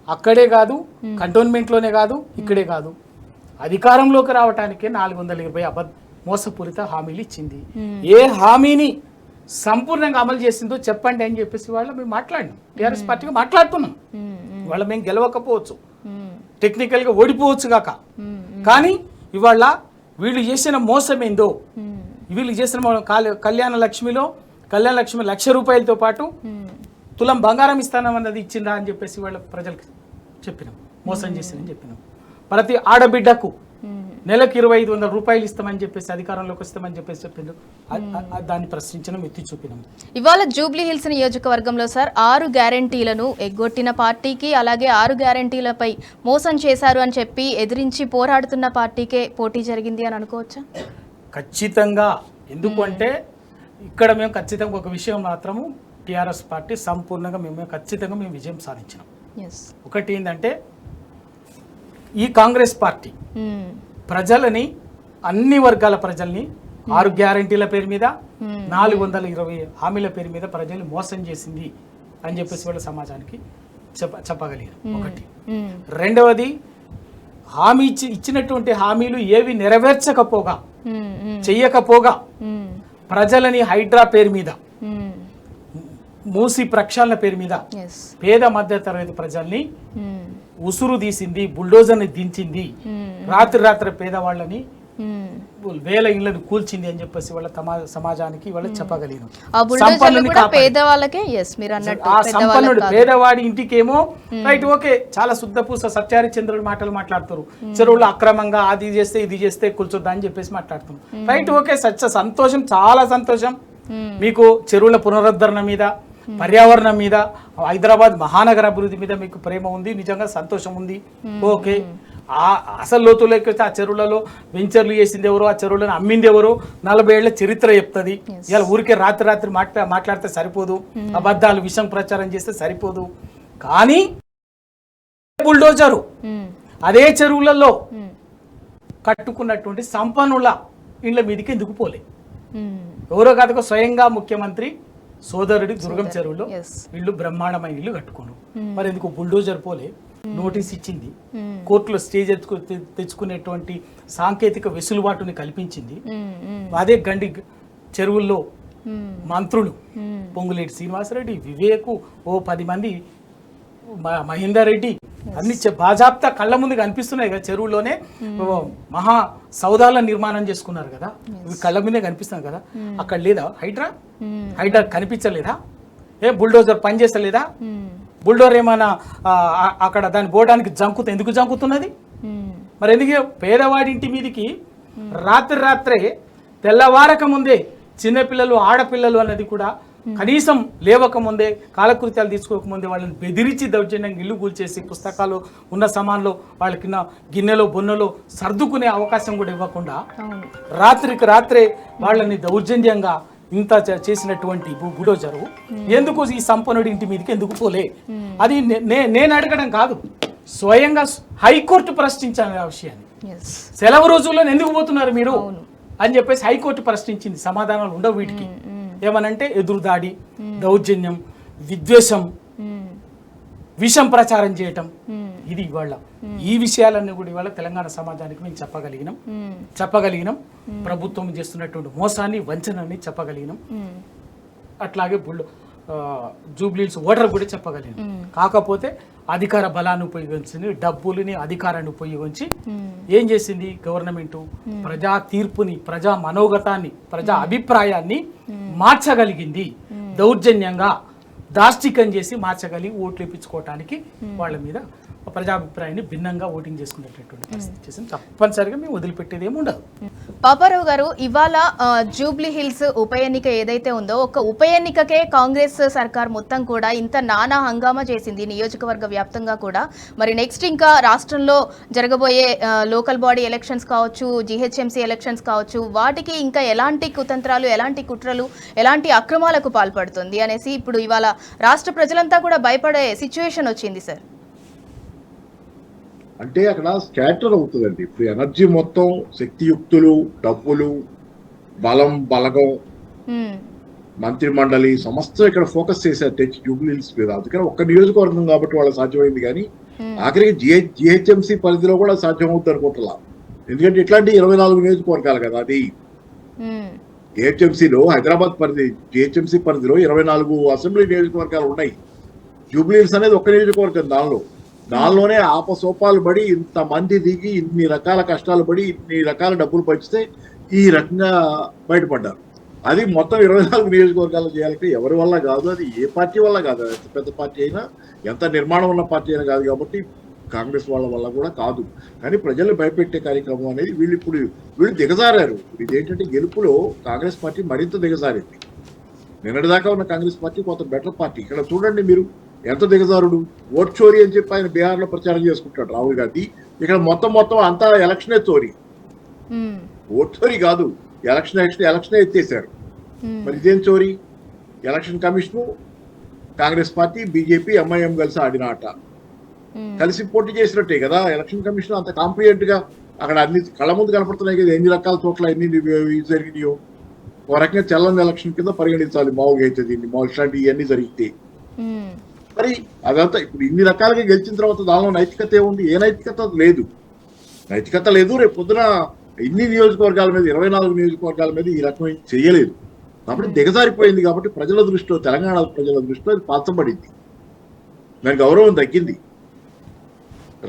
అక్కడే కాదు, కంటోన్మెంట్లోనే కాదు, ఇక్కడే కాదు, అధికారంలోకి రావటానికే 420 మోసపూరిత హామీలు ఇచ్చింది. ఏ హామీని సంపూర్ణంగా అమలు చేసిందో చెప్పండి అని చెప్పేసి వాళ్ళు మేము మాట్లాడినాం. టీఆర్ఎస్ పార్టీగా మాట్లాడుతున్నాం. ఇవాళ మేము గెలవకపోవచ్చు, టెక్నికల్గా ఓడిపోవచ్చు కాక, కానీ ఇవాళ వీళ్ళు చేసిన మోసం ఏందో, వీళ్ళు చేసిన కళ్యాణ లక్ష్మిలో కళ్యాణ లక్ష రూపాయలతో పాటు తులం బంగారం ఇస్తానన్నది ఇచ్చిందా అని చెప్పేసి వాళ్ళ ప్రజలకు చెప్పినాం. మోసం చేసిందని చెప్పినాం. ప్రతి ఆడబిడ్డకు నెలకు 2,500 రూపాయలు ఇస్తామని చెప్పేసి అధికారంలోకి వస్తామని చెప్పేసి చెప్పిండ్రు. దాన్ని ప్రశ్నించడం ఎత్తి చూపినాం. ఇవాళ జూబ్లీహిల్స్ నియోజకవర్గంలో సార్ 6 గ్యారంటీలను ఎగ్గొట్టిన పార్టీకి, అలాగే 6 గ్యారంటీలపై మోసం చేశారు అని చెప్పి ఎదిరించి పోరాడుతున్న పార్టీకే పోటీ జరిగింది అని అనుకోవచ్చా? ఖచ్చితంగా. ఎందుకంటే ఇక్కడ మేము ఖచ్చితంగా ఒక విషయం మాత్రము టీఆర్ఎస్ పార్టీ సంపూర్ణంగా ఖచ్చితంగా మేము విజయం సాధించినాం. ఒకటి ఏంటంటే ఈ కాంగ్రెస్ పార్టీ ప్రజలని, అన్ని వర్గాల ప్రజల్ని 6 గ్యారంటీల పేరు మీద 420 హామీల పేరు మీద ప్రజల్ని మోసం చేసింది అని చెప్పేసి వాళ్ళ సమాజానికి చెప్పగలిగారు. ఒకటి. రెండవది, ఇచ్చినటువంటి హామీలు ఏవి నెరవేర్చకపోగా, చెయ్యకపోగా ప్రజలని హైడ్రా పేరు మీద, మూసి ప్రక్షాళన పేరు మీద పేద మధ్య తరగతి ప్రజల్ని ఉసురు తీసింది, బుల్డోజర్ని దించింది, రాత్రి పేదవాళ్ళని వేల ఇళ్లను కూల్చింది అని చెప్పేసి వాళ్ళ సమాజానికి వాళ్ళ చెప్పగలిగిన. సంపన్నుడు పేదవాడి ఇంటికేమో రైట్ ఓకే, చాలా శుద్ధపూస సత్యారి చంద్రుడు మాటలు మాట్లాడుతారు. చెరువులు అక్రమంగా అది చేస్తే ఇది చేస్తే కూల్చొద్దా అని చెప్పేసి మాట్లాడుతున్నారు. రైట్ ఓకే, సంతోషం, చాలా సంతోషం. మీకు చెరువుల పునరుద్ధరణ మీద, పర్యావరణం మీద, హైదరాబాద్ మహానగర అభివృద్ధి మీద మీకు ప్రేమ ఉంది, నిజంగా సంతోషం ఉంది. ఓకే, అసలు లోతులోకి ఆ చెరువులలో వెంచర్లు చేసింది ఎవరో, ఆ చెరువులను అమ్మింది ఎవరో 40 ఏళ్ల చరిత్ర చెప్తుంది. ఇలా ఊరికే రాత్రి మాట్లాడితే సరిపోదు, అబద్ధాలు విషం ప్రచారం చేస్తే సరిపోదు. కానీ బుల్డోజరు అదే చెరువులలో కట్టుకున్నటువంటి సంపన్నుల ఇళ్ల మీదకి ఎందుకు పోలే? ఎవరో కాదుకో స్వయంగా ముఖ్యమంత్రి సోదరుడి దుర్గం చెరువులో వీళ్ళు బ్రహ్మాండమైన ఇల్లు కట్టుకోను. మరి ఎందుకు బుల్డోజర్ పోలే? నోటీస్ ఇచ్చింది, కోర్టులో స్టేజ్ తెచ్చుకునేటువంటి సాంకేతిక వెసులుబాటుని కల్పించింది. అదే గండి చెరువుల్లో మంత్రులు పొంగులేటి శ్రీనివాసరెడ్డి, వివేకు, 10 మంది, మహేందర్ రెడ్డి, అన్ని బాజాప్తా కళ్ళ ముందు కనిపిస్తున్నాయి కదా. చెరువులోనే మహా సౌదాల నిర్మాణం చేసుకున్నారు కదా, ఇవి కళ్ళ ముందే కనిపిస్తున్నాయి కదా. అక్కడ లేదా హైడ్రా కనిపించలేదా? బుల్డోజర్ పనిచేస్తలేదా? బుల్డోజర్ ఏమైనా అక్కడ దాన్ని పోవడానికి ఎందుకు జంకుతున్నది? మరి ఎందుకు పేదవాడి ఇంటి మీదకి రాత్రే తెల్లవారక ముందే చిన్నపిల్లలు, ఆడపిల్లలు అన్నది కూడా కనీసం లేవకముందే కాలకృత్యాలు తీసుకోకముందే వాళ్ళని బెదిరించి దౌర్జన్యంగా ఇల్లు కూల్చేసి పుస్తకాలు ఉన్న సామాన్లు వాళ్ళకి గిన్నెలో బొన్నెలో సర్దుకునే అవకాశం కూడా ఇవ్వకుండా రాత్రికి రాత్రే వాళ్ళని దౌర్జన్యంగా ఇంత చేసినటువంటి బుల్డోజరు ఎందుకు ఈ సంపన్నుడి ఇంటి మీదకి ఎందుకు పోలే? అది నేను అడగడం కాదు, స్వయంగా హైకోర్టు ప్రశ్నించాను ఆ విషయాన్ని. సెలవు రోజుల్లో ఎందుకు పోతున్నారు మీరు అని చెప్పేసి హైకోర్టు ప్రశ్నించింది. సమాధానాలు ఉండవు వీటికి. ఏమనంటే ఎదురుదాడి, దౌర్జన్యం, విద్వేషం, విషం ప్రచారం చేయటం, ఇది ఇవాళ ఈ విషయాలన్నీ కూడా ఇవాళ తెలంగాణ సమాజానికి మేము చెప్పగలిగినాం. ప్రభుత్వం చేస్తున్నటువంటి మోసాన్ని, వంచనని చెప్పగలిగినాం. అట్లాగే జూబ్లీహిల్స్ ఓటర్ కూడా చెప్పగలిగినాం. కాకపోతే అధికార బలాన్ని ఉపయోగించింది, డబ్బులని, అధికారాన్ని ఉపయోగించి ఏం చేసింది గవర్నమెంట్? ప్రజా తీర్పుని, ప్రజా మనోగతాన్ని, ప్రజా అభిప్రాయాన్ని మార్చగలిగింది. దౌర్జన్యంగా దాష్టికం చేసి మార్చగలిగి ఓట్లు ఇప్పించుకోవటానికి వాళ్ళ మీద ప్రజాభిప్రాయాన్ని భిన్నంగా ఓటింగ్ చేసుకునేటటువంటి పరిస్థితి చేసింది. తప్పనిసరిగా మేము వదిలిపెట్టేది ఏమి ఉండదు. పాపారావు గారు, ఇవాళ జూబ్లీ హిల్స్ ఉప ఎన్నిక ఏదైతే ఉందో, ఒక ఉప ఎన్నికకే కాంగ్రెస్ సర్కార్ మొత్తం కూడా ఇంత నానా హంగామా చేసింది నియోజకవర్గ వ్యాప్తంగా కూడా. మరి నెక్స్ట్ ఇంకా రాష్ట్రంలో జరగబోయే లోకల్ బాడీ ఎలక్షన్స్ కావచ్చు, జిహెచ్ఎంసీ ఎలక్షన్స్ కావచ్చు, వాటికి ఇంకా ఎలాంటి కుతంత్రాలు, ఎలాంటి కుట్రలు, ఎలాంటి అక్రమాలకు పాల్పడుతుంది అనేసి ఇప్పుడు ఇవాళ రాష్ట్ర ప్రజలంతా కూడా భయపడే సిచ్యువేషన్ వచ్చింది సార్. అంటే అక్కడ స్కాటర్ అవుతుందండి. ఇప్పుడు ఎనర్జీ మొత్తం శక్తియుక్తులు, డబ్బులు, బలం, బలగం, మంత్రి మండలి సమస్తం ఇక్కడ ఫోకస్ చేశారు తెచ్చి జూబ్లీహిల్స్ మీద. అందుకని ఒక్క నియోజకవర్గం కాబట్టి వాళ్ళకి సాధ్యమైంది. కానీ ఆఖరికి జిహెచ్ఎంసీ పరిధిలో కూడా సాధ్యమవుతుంది అనుకుంటున్నా. ఎందుకంటే ఇట్లాంటి 24 నియోజకవర్గాలు కదా అది. జిహెచ్ఎంసీలో హైదరాబాద్ పరిధి, జిహెచ్ఎంసీ పరిధిలో 24 అసెంబ్లీ నియోజకవర్గాలు ఉన్నాయి. జూబ్లీహిల్స్ అనేది ఒక్క నియోజకవర్గం. దానిలోనే ఆపసోపాలు పడి, ఇంతమంది దిగి, ఇన్ని రకాల కష్టాలు పడి, ఇన్ని రకాల డబ్బులు పంచితే ఈ రకంగా బయటపడ్డారు. అది మొత్తం 24 నియోజకవర్గాలు చేయాలంటే ఎవరి వల్ల కాదు, అది ఏ పార్టీ వల్ల కాదు. ఎంత పెద్ద పార్టీ అయినా, ఎంత నిర్మాణం ఉన్న పార్టీ అయినా కాదు. కాబట్టి కాంగ్రెస్ వాళ్ళ వల్ల కూడా కాదు. కానీ ప్రజలు భయపెట్టే కార్యక్రమం అనేది వీళ్ళు దిగజారారు. ఇదేంటంటే గెలుపులో కాంగ్రెస్ పార్టీ మరింత దిగజారింది. నిన్నటిదాకా ఉన్న కాంగ్రెస్ పార్టీ కొంత బెటర్ పార్టీ. ఇక్కడ చూడండి మీరు ఎంత దిగజారుడు. ఓట్ చోరీ అని చెప్పి ఆయన బీహార్లో ప్రచారం చేసుకుంటాడు రాహుల్ గాంధీ. ఇక్కడ మొత్తం అంతా ఎలక్షనే చోరీ. ఓట్ చోరీ కాదు, ఎలక్షనే ఎత్తేసారు. మరి ఇదేం చోరీ? Election commission, Congress party, BJP, MIM కలిసి ఆడిన ఆట. కలిసి పోటీ చేసినట్టే కదా. ఎలక్షన్ కమిషన్ అంత కాంపిటెంట్ గా అక్కడ అన్ని కళ్ళ ముందు కనపడుతున్నాయి కదా, ఎన్ని రకాల చోట్ల ఎన్ని జరిగినాయో. ఒక రకంగా చల్లని ఎలక్షన్ కింద పరిగణించాలి మామూలుగా అయితే దీన్ని. ఇట్లాంటి ఇవన్నీ జరిగితే మరి అదంతా ఇప్పుడు ఇన్ని రకాలుగా గెలిచిన తర్వాత దానిలో నైతికత ఏముంది? ఏ నైతికత లేదు. నైతికత లేదు. రేపు పొద్దున ఇన్ని నియోజకవర్గాల మీద, 24 నియోజకవర్గాల మీద ఈ రకమైన చేయలేదు. కాబట్టి దిగజారిపోయింది. కాబట్టి ప్రజల దృష్టిలో, తెలంగాణ ప్రజల దృష్టిలో అది పాల్చబడింది. దాని గౌరవం తగ్గింది.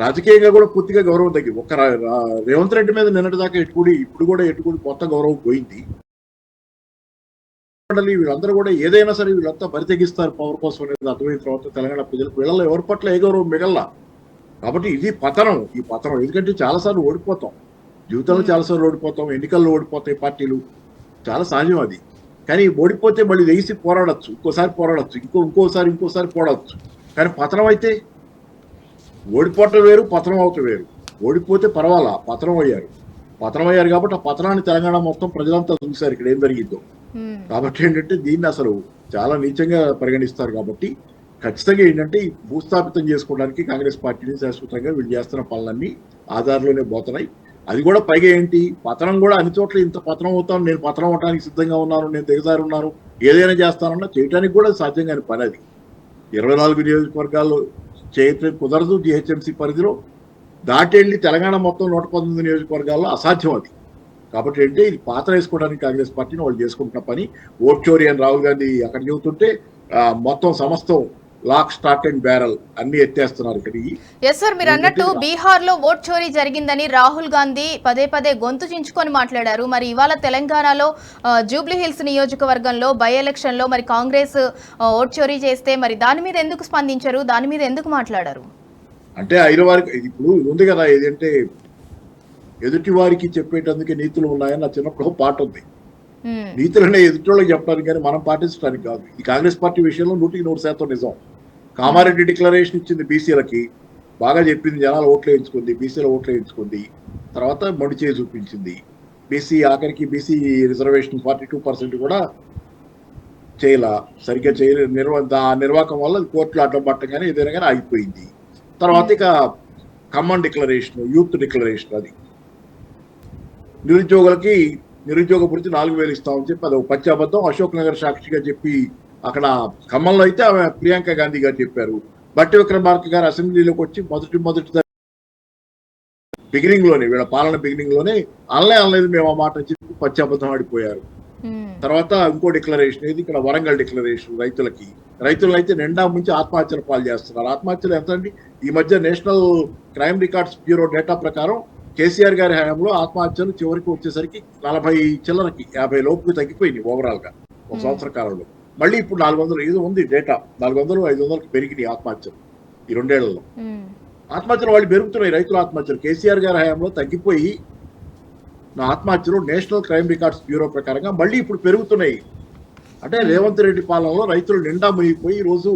రాజకీయంగా కూడా పూర్తిగా గౌరవం తగ్గింది. ఒక రేవంత్ రెడ్డి మీద నిన్నటిదాకా ఇప్పుడు కూడా ఎట్టుకుడి కొత్త గౌరవం పోయింది. వీళ్ళందరూ కూడా ఏదైనా సరే వీళ్ళంతా బరి తెగిస్తారు పవర్ కోసం అనేది అర్థమైన తర్వాత తెలంగాణ ప్రజలకు వీళ్ళలో ఎవరి పట్ల ఏ గౌరవం మిగల్లా. కాబట్టి ఇది పతనం. ఈ పతనం ఎందుకంటే చాలాసార్లు ఓడిపోతాం, జీవితంలో చాలాసార్లు ఓడిపోతాం, ఎన్నికల్లో ఓడిపోతాయి పార్టీలు, చాలా సహజం అది. కానీ ఓడిపోతే మళ్ళీ లేచి పోరాడచ్చు, ఇంకోసారి పోరాడచ్చు, ఇంకోసారి పోరాడచ్చు. కానీ పతనం అయితే ఓడిపోవటం వేరు, పతనం అవటం వేరు. ఓడిపోతే పర్వాలా, పతనం అయ్యారు కాబట్టి ఆ పతనాన్ని తెలంగాణ మొత్తం ప్రజలంతా చూశారు ఇక్కడ ఏం జరిగిందో. కాబట్టి ఏంటంటే దీన్ని అసలు చాలా నీచంగా పరిగణిస్తారు. కాబట్టి ఖచ్చితంగా ఏంటంటే భూస్థాపితం చేసుకోవడానికి కాంగ్రెస్ పార్టీని శాశ్వతంగా వీళ్ళు చేస్తున్న పనులన్నీ ఆధారంలోనే పోతున్నాయి. అది కూడా పైగా ఏంటి, పతనం కూడా అన్ని చోట్ల ఇంత పతనం అవుతాను, నేను పతనం అవడానికి సిద్ధంగా ఉన్నాను, నేను దిగజారి ఉన్నాను, ఏదైనా చేస్తానన్నా చేయడానికి కూడా సాధ్యం కాని పని అది. 24 నియోజకవర్గాల్లో చేయటం కుదరదు. జిహెచ్ఎంసీ పరిధిలో దాటెళ్ళి తెలంగాణ మొత్తం 119 నియోజకవర్గాల్లో అసాధ్యం అది. కాబట్టి ఏంటి, ఇది పాత్ర వేసుకోవడానికి కాంగ్రెస్ పార్టీని వాళ్ళు చేసుకుంటున్న పని. ఓట్ చోరీ అని రాహుల్ గాంధీ అక్కడ చెబుతుంటే మొత్తం సమస్తం లాక్, స్టాక్ అండ్ బ్యారల్ అన్ని ఎత్తేస్తున్నారు ఇక్కడికి. ఎస్ సార్, మీరు అన్నట్టు బీహార్ లో ఓట్ చోరీ జరిగిందని రాహుల్ గాంధీ పదే గొంతు చించుకొని మాట్లాడారు. మరి ఇవాళ తెలంగాణలో జూబ్లీ హిల్స్ నియోజకవర్గంలో బై ఎలక్షన్ లో మరి కాంగ్రెస్ ఓట్ చోరీ చేస్తే మరి దాని మీద ఎందుకు స్పందించారు, దాని మీద ఎందుకు మాట్లాడారు? అంటే అయిన వారికి ఇప్పుడు ఉంది కదా, ఏదంటే ఎదుటి వారికి చెప్పేటందుకే నీతులు ఉన్నాయని నా చిన్నప్పుడు పాట ఉంది. నీతులనే ఎదుటోళ్ళకి చెప్పడానికి కానీ మనం పాటించడానికి కాదు. ఈ కాంగ్రెస్ పార్టీ విషయంలో 100% నిజం. కామారెడ్డి డిక్లరేషన్ ఇచ్చింది బీసీలకి, బాగా చెప్పింది, జనాలు ఓట్లు వేయించుకుంది, బీసీల ఓట్లు వేయించుకుంది, తర్వాత మొండి చేయి చూపించింది. బీసీ ఆఖరికి బీసీ రిజర్వేషన్ 42% కూడా సరిగ్గా చేయలే. నిర్వాహకం వల్ల కోర్టులు అడ్డం పట్టగానే ఏదైనా కానీ ఆగిపోయింది. తర్వాత ఇక ఖమ్మం డిక్లరేషన్, యూత్ డిక్లరేషన్, అది నిరుద్యోగులకి నిరుద్యోగ భృతి 4,000 ఇస్తామని చెప్పి అది ఒక పచ్చాబద్ధం. అశోక్ నగర్ సాక్షిగా చెప్పి అక్కడ ఖమ్మంలో అయితే ఆమె ప్రియాంక గాంధీ గారు చెప్పారు. బట్టి విక్రమార్క గారు అసెంబ్లీలోకి వచ్చి మొదటి బిగినింగ్ లోనే, వీళ్ళ పాలన బిగినింగ్ లోనే అనలేదు మేము ఆ మాట చెప్పి పచ్చాబద్ధం ఆడిపోయారు. తర్వాత ఇంకో డిక్లరేషన్ ఏది, ఇక్కడ వరంగల్ డిక్లరేషన్ రైతులు అయితే నిండా ముంచి ఆత్మహత్యల పాలు చేస్తున్నారు. ఆత్మహత్యలు ఎంత అండి? ఈ మధ్య national crime records bureau data ప్రకారం కేసీఆర్ గారి హయాంలో ఆత్మహత్యలు చివరికి వచ్చేసరికి 40 చిల్లరకి 50 లోపుకి తగ్గిపోయింది ఓవరాల్ గా ఒక సంవత్సర కాలంలో. మళ్ళీ ఇప్పుడు 400 ఏదో ఉంది డేటా, 400-500కి పెరిగినాయి ఆత్మహత్యలు ఈ 2 ఏళ్లలో. ఆత్మహత్యలు వాళ్ళు పెరుగుతున్నాయి, రైతుల ఆత్మహత్యలు. కేసీఆర్ గారి హయాంలో తగ్గిపోయి నా ఆత్మహత్యలు నేషనల్ క్రైమ్ రికార్డ్స్ బ్యూరో ప్రకారంగా మళ్ళీ ఇప్పుడు పెరుగుతున్నాయి. అంటే రేవంత్ రెడ్డి పాలనలో రైతులు నిండా మునిగిపోయి ఈ రోజు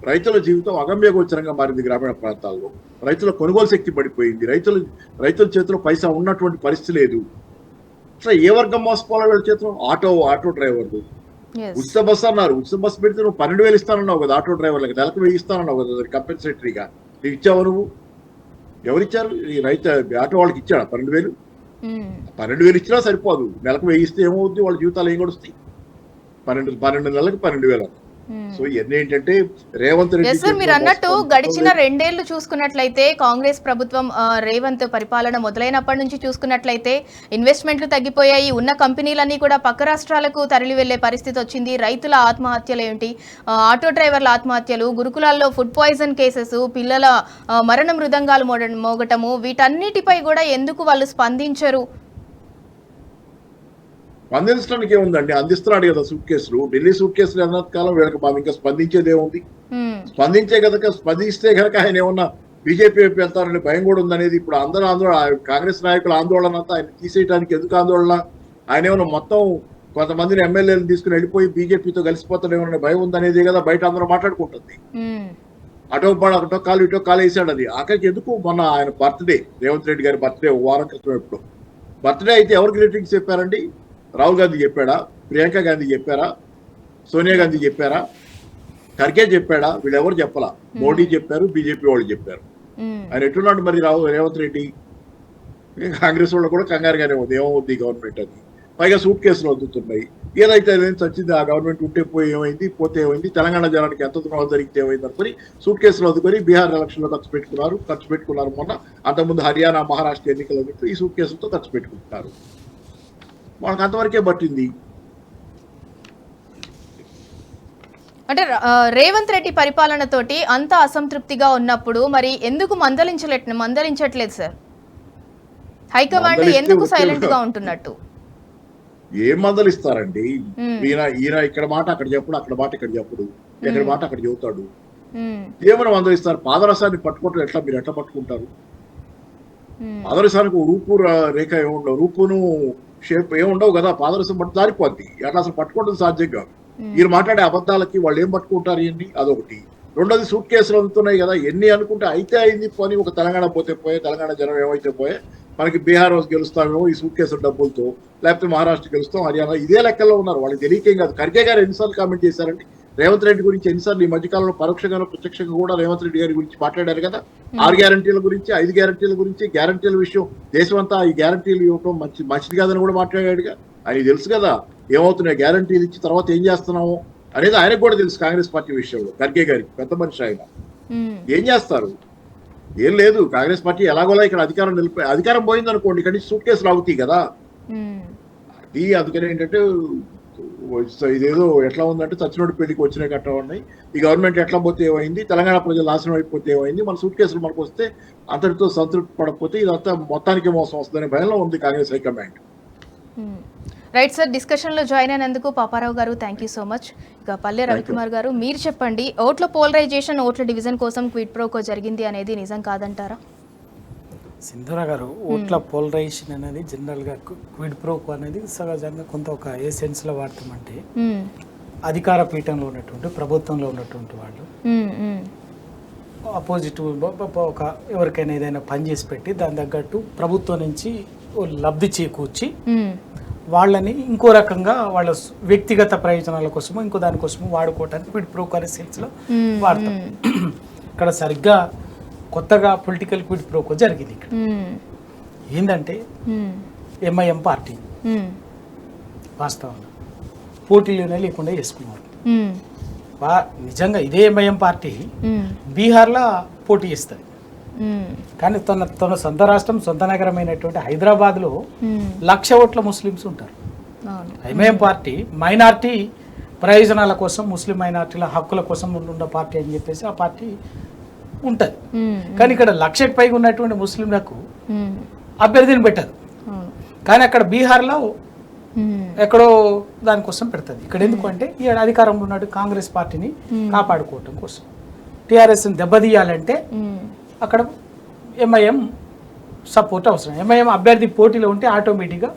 రైతుల జీవితం అగమ్యగోచరంగా మారింది. గ్రామీణ ప్రాంతాల్లో రైతుల కొనుగోలు శక్తి పడిపోయింది. రైతుల చేతిలో పైసా ఉన్నటువంటి పరిస్థితి లేదు. అసలు ఏ వర్గం మోసపోవాలి వీళ్ళ చేతిలో? ఆటో డ్రైవర్లు. ఉచిత బస్సు అన్నారు, ఉచిత బస్సు పెడితే నువ్వు 12,000 ఇస్తానన్నావు కదా ఆటో డ్రైవర్లకి, నెలకు 1,000 ఇస్తానన్నావు కదా కంపెన్సేటరీగా. నీకు ఇచ్చావు నువ్వు? ఎవరిచ్చారు? ఈ ఆటో వాళ్ళకి ఇచ్చాడా 12,000? 12,000 ఇచ్చినా సరిపోదు. నెలకు 1,000 ఇస్తే ఏమవుతుంది? వాళ్ళ జీవితాలు ఏం గడుస్తాయి? 12 నెలలకు 12,000. సో ఇవన్నీ ఏంటంటే రేవంత్ రెడ్డి మీరు అన్నట్టు గడిచిన 2 ఏళ్లు చూసుకున్నట్లయితే కాంగ్రెస్ ప్రభుత్వం రేవంత్ పరిపాలన మొదలైనప్పటి నుంచి చూసుకున్నట్లయితే ఇన్వెస్ట్మెంట్లు తగ్గిపోయాయి. ఉన్న కంపెనీలన్నీ కూడా పక్క రాష్ట్రాలకు తరలి వెళ్లే పరిస్థితి వచ్చింది. రైతుల ఆత్మహత్యలు ఏంటి, ఆటో డ్రైవర్ల ఆత్మహత్యలు, గురుకులాల్లో ఫుడ్ పాయిజన్ కేసెస్, పిల్లల మరణ మృదంగాలు మోగటము, వీటన్నిటిపై కూడా ఎందుకు వాళ్ళు స్పందించరు? స్పందించడానికి ఏముందండి? అందిస్తున్నాడు కదా సూట్ కేసులు. ఢిల్లీ సూట్ కేసులు అన్నంత కాలం వీళ్ళకి మనం ఇంకా స్పందించేది ఏముంది? స్పందిస్తే కనుక ఆయన ఏమన్నా బీజేపీ వైపు వెళ్తారని భయం కూడా ఉందనేది. ఇప్పుడు ఆందోళన, కాంగ్రెస్ నాయకుల ఆందోళన అంతా ఆయన తీసేయడానికి ఎందుకు ఆందోళన? ఆయన ఏమన్నా మొత్తం కొంతమందిని ఎమ్మెల్యేలు తీసుకుని వెళ్ళిపోయి బీజేపీతో కలిసిపోతాడేమో భయం ఉందనేది కదా బయట అందరూ మాట్లాడుకుంటుంది. అటో కాలు ఇటో కాలు వేసాడు. అది ఆఖరికి ఎందుకు మొన్న ఆయన బర్త్డే, రేవంత్ రెడ్డి గారి బర్త్డే వారం క్రితం ఎప్పుడు బర్త్డే అయితే ఎవరు గ్రీటింగ్స్ చెప్పారండి? రాహుల్ గాంధీ చెప్పాడా? ప్రియాంక గాంధీ చెప్పారా? సోనియా గాంధీ చెప్పారా? ఖర్గే చెప్పాడా? వీళ్ళెవరు చెప్పలా. మోడీ చెప్పారు, బీజేపీ వాళ్ళు చెప్పారు. ఆయన ఎట్టున్నాడు మరి రేవంత్ రెడ్డి? కాంగ్రెస్ వాళ్ళు కూడా కంగారుగానే ఉంది, ఏమవుద్ది గవర్నమెంట్ అని. పైగా సూట్ కేసులు అందుతున్నాయి. ఏదైతే చచ్చింది ఆ గవర్నమెంట్ ఉంటే పోయి ఏమైంది, పోతే ఏమైంది, తెలంగాణ జనానికి ఎంత దూరం జరిగితే ఏమైంది అనుకుని సూట్ కేసులు అందుకొని బీహార్ ఎలక్షన్లో ఖర్చు పెట్టుకున్నారు. మొన్న అంతకుముందు హర్యానా, మహారాష్ట్ర ఎన్నికలు ఈ సూట్ కేసులతో ఖర్చు పెట్టుకుంటున్నారు. వాళ్ళకి అంతవరకే పట్టింది. అంటే రేవంత్ రెడ్డి పరిపాలనతోటి అంత అసంతృప్తిగా ఉన్నప్పుడు మరి ఎందుకు మందలించట్లేదు సార్? హైకమాండ్ ఎందుకు సైలెంట్ గా ఉంటున్నట్టు? ఏం మందలిస్తారండి? ఈయన ఇక్కడ మాట అక్కడ చెప్పుడు, అక్కడ మాట ఇక్కడ చెప్పుడు, ఎక్కడ మాట అక్కడ చెబుతాడు. ఏమైనా మందలిస్తారు? పాదరసాన్ని పట్టుకోవటం ఎట్లా? మీరు ఎట్లా పట్టుకుంటారు? పాదరసానికి రూపు రేఖ ఏముండవు, రూపును షేప్ ఏముండవు కదా. పాదరసం పట్టు దారిపోద్ది. అట్లా అసలు పట్టుకోవడం సాధ్యం కాదు. మీరు మాట్లాడే అబద్ధాలకి వాళ్ళు ఏం పట్టుకుంటారు? ఇవన్నీ అదొకటి. రెండోది సూట్ కేసులు అందుతున్నాయి కదా. ఎన్ని అనుకుంటే అయితే అయింది పోనీ. ఒక తెలంగాణ పోతే పోయే, తెలంగాణ జనం ఏమైతే పోయే, మనకి బీహార్ గెలుస్తామేమో ఈ సూట్ కేసుల డబ్బులతో, లేకపోతే మహారాష్ట్ర గెలుస్తాం, హర్యానా, ఇదే లెక్కల్లో ఉన్నారు. వాళ్ళకి తెలియకేం కాదు. ఖర్గే గారు ఎన్నిసార్లు కామెంట్ చేశారంటే రేవంత్ రెడ్డి గురించి ఎన్నిసార్లు ఈ మధ్యకాలంలో పరోక్షంగా ప్రత్యక్షంగా కూడా రేవంత్ రెడ్డి గారి గురించి మాట్లాడారు కదా. 6 గ్యారంటీల గురించి, 5 గ్యారంటీల గురించి, గ్యారంటీల విషయం దేశమంతా ఈ గ్యారంటీలు ఇవ్వటం మంచిది కాదని కూడా మాట్లాడాడుగా. ఆయన తెలుసు కదా ఏమవుతున్నాయి గ్యారంటీలు ఇచ్చి తర్వాత ఏం చేస్తున్నాము అనేది. ఆయనకు కూడా తెలుసు కాంగ్రెస్ పార్టీ విషయంలో. ఖర్గే గారికి పెద్ద మనిషి ఆయన. ఏం చేస్తారు? ఏం లేదు. కాంగ్రెస్ పార్టీ ఎలాగోలా ఇక్కడ అధికారం పోయింది అనుకోండి, ఇక్కడ నుంచి సూట్ కేసులు అవుతాయి కదా. అది అందుకని ఏంటంటే ఇదేదో ఎట్లా ఉందంటే చచ్చినోడి పెళ్లికి వచ్చినాయి కట్ట ఉన్నాయి. ఈ గవర్నమెంట్ ఎట్లా పోతే ఏమైంది, తెలంగాణ ప్రజలు నాశనం అయిపోతే ఏమైంది, మన సూట్ కేసులు మనకు వస్తే అంతటితో సంతృప్తి పడకపోతే ఇదంతా మొత్తానికి మోసం వస్తుందనే భయంలో ఉంది Congress high command. Right sir, discussion లో జాయిన్ అయినందుకు పాపారావు గారు థ్యాంక్ యూ సో మచ్. ఇక పల్లె రవికుమార్ గారు మీరు చెప్పండి, ఓట్ల పోలరైజేషన్, ఓట్ల డివిజన్ కోసం క్విడ్ ప్రోకో జరిగింది అనేది నిజం కాదంటారా? సింధూర గారు ఓట్ల పోలరైజేషన్ అనేది జనరల్గా క్విడ్ ప్రోకో అనేది సహజంగా కొంత ఒక ఏ సెన్స్లో వాడతామంటే అధికార పీఠంలో ఉన్నటువంటి ప్రభుత్వంలో ఉన్నటువంటి వాళ్ళు అపోజిట్ ఒక ఎవరికైనా ఏదైనా పని చేసి పెట్టి దాని తగ్గట్టు ప్రభుత్వం నుంచి లబ్ధి చేకూర్చి వాళ్ళని ఇంకో రకంగా వాళ్ళ వ్యక్తిగత ప్రయోజనాల కోసము ఇంకో దానికోసము వాడుకోవటానికి క్విడ్ ప్రోకో అనే సెన్స్లో వాడతాం. ఇక్కడ సరిగ్గా కొత్తగా పొలిటికల్ క్విడ్ ప్రోకో జరిగింది ఇక్కడ. ఏంటంటే ఎంఐఎం పార్టీ వాస్తవంగా పోటీలోనే లేకుండా చేసుకున్నారు. నిజంగా ఇదే ఎంఐఎం పార్టీ బీహార్లో పోటీ చేస్తుంది, కానీ తన సొంత రాష్ట్రం సొంత నగరమైనటువంటి హైదరాబాద్లో 1,00,000 ఓట్ల ముస్లిమ్స్ ఉంటారు. ఎంఐఎం పార్టీ మైనార్టీ ప్రయోజనాల కోసం ముస్లిం మైనార్టీల హక్కుల కోసం ఉన్న పార్టీ అని చెప్పేసి ఆ పార్టీ ఉంటుంది. కానీ ఇక్కడ 1,00,000కి పైగా ఉన్నటువంటి ముస్లింలకు అభ్యర్థిని పెట్టదు, కానీ అక్కడ బీహార్లో ఎక్కడో దానికోసం పెడుతుంది. ఇక్కడ ఎందుకు అంటే ఈ అధికారంలో ఉన్నట్టు కాంగ్రెస్ పార్టీని కాపాడుకోవటం కోసం, టీఆర్ఎస్ని దెబ్బతీయాలంటే అక్కడ ఎంఐఎం సపోర్ట్ అవసరం. ఎంఐఎం అభ్యర్థి పోటీలో ఉంటే ఆటోమేటిక్గా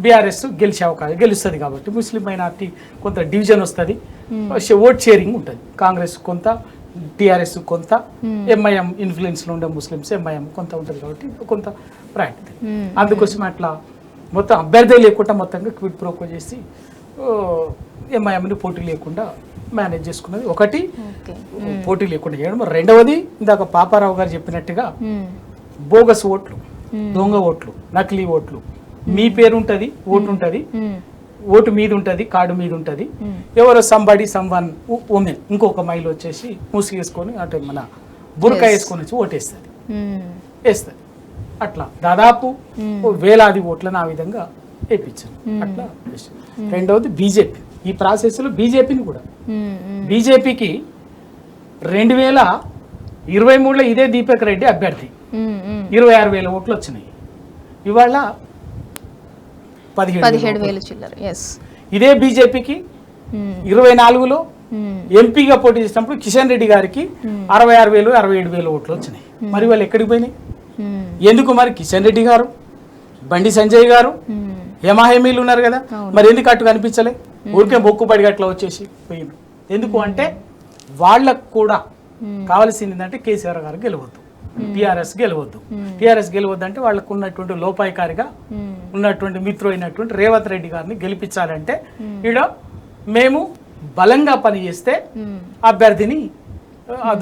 బీఆర్ఎస్ గెలుస్తుంది కాబట్టి ముస్లిం మైనార్టీ కొంత డివిజన్ వస్తుంది, ఓట్ షేరింగ్ ఉంటుంది. కాంగ్రెస్ కొంత, టీఆర్ఎస్ కొంత, ఎంఐఎం ఇన్ఫ్లుయెన్స్లో ఉండే ముస్లిమ్స్ ఎంఐఎం కొంత ఉంటుంది కాబట్టి కొంత ప్రయారిటీ. అందుకోసం అట్లా మొత్తం అభ్యర్థి లేకుండా మొత్తంగా క్విడ్ ప్రోకో చేసి ఎంఐఎంని పోటీ లేకుండా మేనేజ్ చేసుకున్నది ఒకటి, పోటీ లేకుండా చేయడం. రెండవది ఇందాక పాపారావు గారు చెప్పినట్టుగా బోగస్ ఓట్లు, దొంగ ఓట్లు, నకిలీ ఓట్లు. మీ పేరు ఉంటుంది, ఓటు ఉంటుంది, ఓటు మీద ఉంటుంది, కార్డు మీద ఉంటుంది, ఎవరో సమ్వన్ ఉమెన్ ఇంకొక మైలు వచ్చేసి మూసివేసుకొని అంటే మన బురకా వేసుకొని వచ్చి ఓటేస్తుంది, వేస్తుంది. అట్లా దాదాపు వేలాది ఓట్లను ఆ విధంగా వేయించారు. అట్లా రెండవది బీజేపీ ఈ ప్రాసెస్లో బీజేపీని కూడా బీజేపీకి 2023లో ఇదే దీపక్ రెడ్డి అభ్యర్థి 26,000 ఓట్లు వచ్చినాయి. ఇవాళ 17,000 చిల్లర. ఇదే బీజేపీకి 24లో ఎంపీగా పోటీ చేసినప్పుడు కిషన్ రెడ్డి గారికి 66,000 67,000 ఓట్లు వచ్చినాయి. మరి వాళ్ళు ఎక్కడికి పోయినాయి? ఎందుకు? మరి కిషన్ రెడ్డి గారు, బండి సంజయ్ గారు హేమాహేమీలు ఉన్నారు కదా, మరి ఎందుకు అట్టు కనిపించలే? ఊరికే బొక్కుపడి అట్లా వచ్చేసి పోయిండు. ఎందుకు అంటే వాళ్ళకు కూడా కావాల్సింది ఏంటంటే కేసీఆర్ గారు గెలవద్దు, టీఆర్ఎస్ గెలవద్దు. టీఆర్ఎస్ గెలవద్దు అంటే వాళ్ళకు ఉన్నటువంటి లోపాయికారిగా ఉన్నటువంటి మిత్రు అయినటువంటి రేవంత్ రెడ్డి గారిని గెలిపించాలంటే ఈడ మేము బలంగా పనిచేస్తే అభ్యర్థిని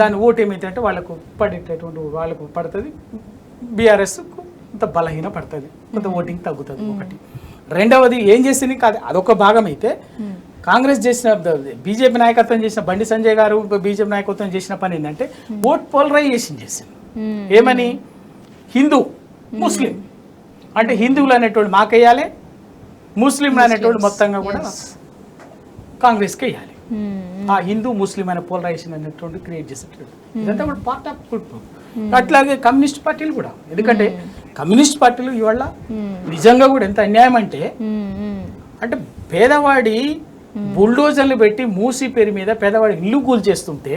దాని ఓటు ఏమైతే వాళ్ళకు పడేటటువంటి వాళ్ళకు పడుతుంది, బీఆర్ఎస్ కొంత బలహీన పడుతుంది, కొంత ఓటింగ్ తగ్గుతుంది. ఒకటి. రెండవది ఏం చేసింది కాదు, అదొక భాగం అయితే కాంగ్రెస్ చేసిన బీజేపీ నాయకత్వం చేసిన బండి సంజయ్ గారు బీజేపీ నాయకత్వం చేసిన పని ఏంటంటే ఓట్ పోలరైజేషన్ చేసింది. ఏమని? హిందూ ముస్లిం అంటే హిందువులు అనేటువంటి మాకేయాలి, ముస్లింలు అనేటువంటి మొత్తంగా కూడా కాంగ్రెస్కి వేయాలి. ఆ హిందూ ముస్లిం అనే పోలరైజేషన్ అనేటువంటి క్రియేట్ చేసేటటువంటి ఇదంతా కూడా పార్ట్ ఆఫ్ క్విడ్ ప్రోకో. అట్లాగే కమ్యూనిస్ట్ పార్టీలు కూడా, ఎందుకంటే కమ్యూనిస్ట్ పార్టీలు ఇవాళ నిజంగా కూడా ఎంత అన్యాయం అంటే పేదవాడి బుల్డోజర్లు పెట్టి మూసీ పేరు మీద పేదవాడి ఇల్లు కూల్చేస్తుంటే,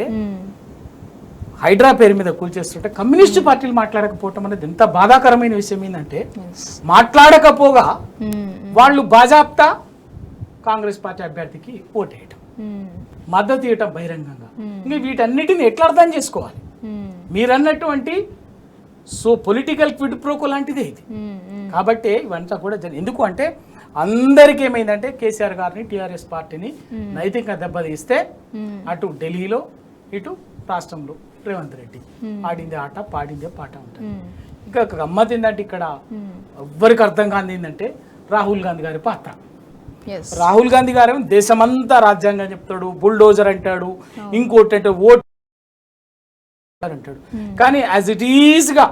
హైడ్రా పేరు మీద కూల్చేస్తుంటే కమ్యూనిస్ట్ పార్టీలు మాట్లాడకపోవటం అనేది ఎంత బాధాకరమైన విషయం. ఏంటంటే మాట్లాడకపోగా వాళ్ళు బాజాప్తా కాంగ్రెస్ పార్టీ అభ్యర్థికి ఓటేయటం, మద్దతు ఇవ్వటం బహిరంగంగా. ఇంకా వీటన్నిటిని ఎట్లా అర్థం చేసుకోవాలి? మీరన్నటువంటి పొలిటికల్ క్విడ్ ప్రోకో లాంటిదే ఇది. కాబట్టి ఇవంతా కూడా ఎందుకు అంటే అందరికీ ఏమైందంటే కేసీఆర్ గారిని టీఆర్ఎస్ పార్టీని నైతికంగా దెబ్బతీస్తే అటు ఢిల్లీలో ఇటు రాష్ట్రంలో రేవంత్ రెడ్డి ఆడిందే ఆట పాడిందే పాట ఉంటుంది. ఇంకా గమ్మత్ ఏంటంటే ఇక్కడ ఎవ్వరికి అర్థం కాని ఏంటంటే రాహుల్ గాంధీ గారి పాత్ర. రాహుల్ గాంధీ గారు దేశమంతా రాజ్యాంగం చెప్తాడు, బుల్డోజర్ అంటాడు, ఇంకోటి అంటే ఓట్ అంటాడు. కానీ యాజ్ ఇట్ ఈజ్ గా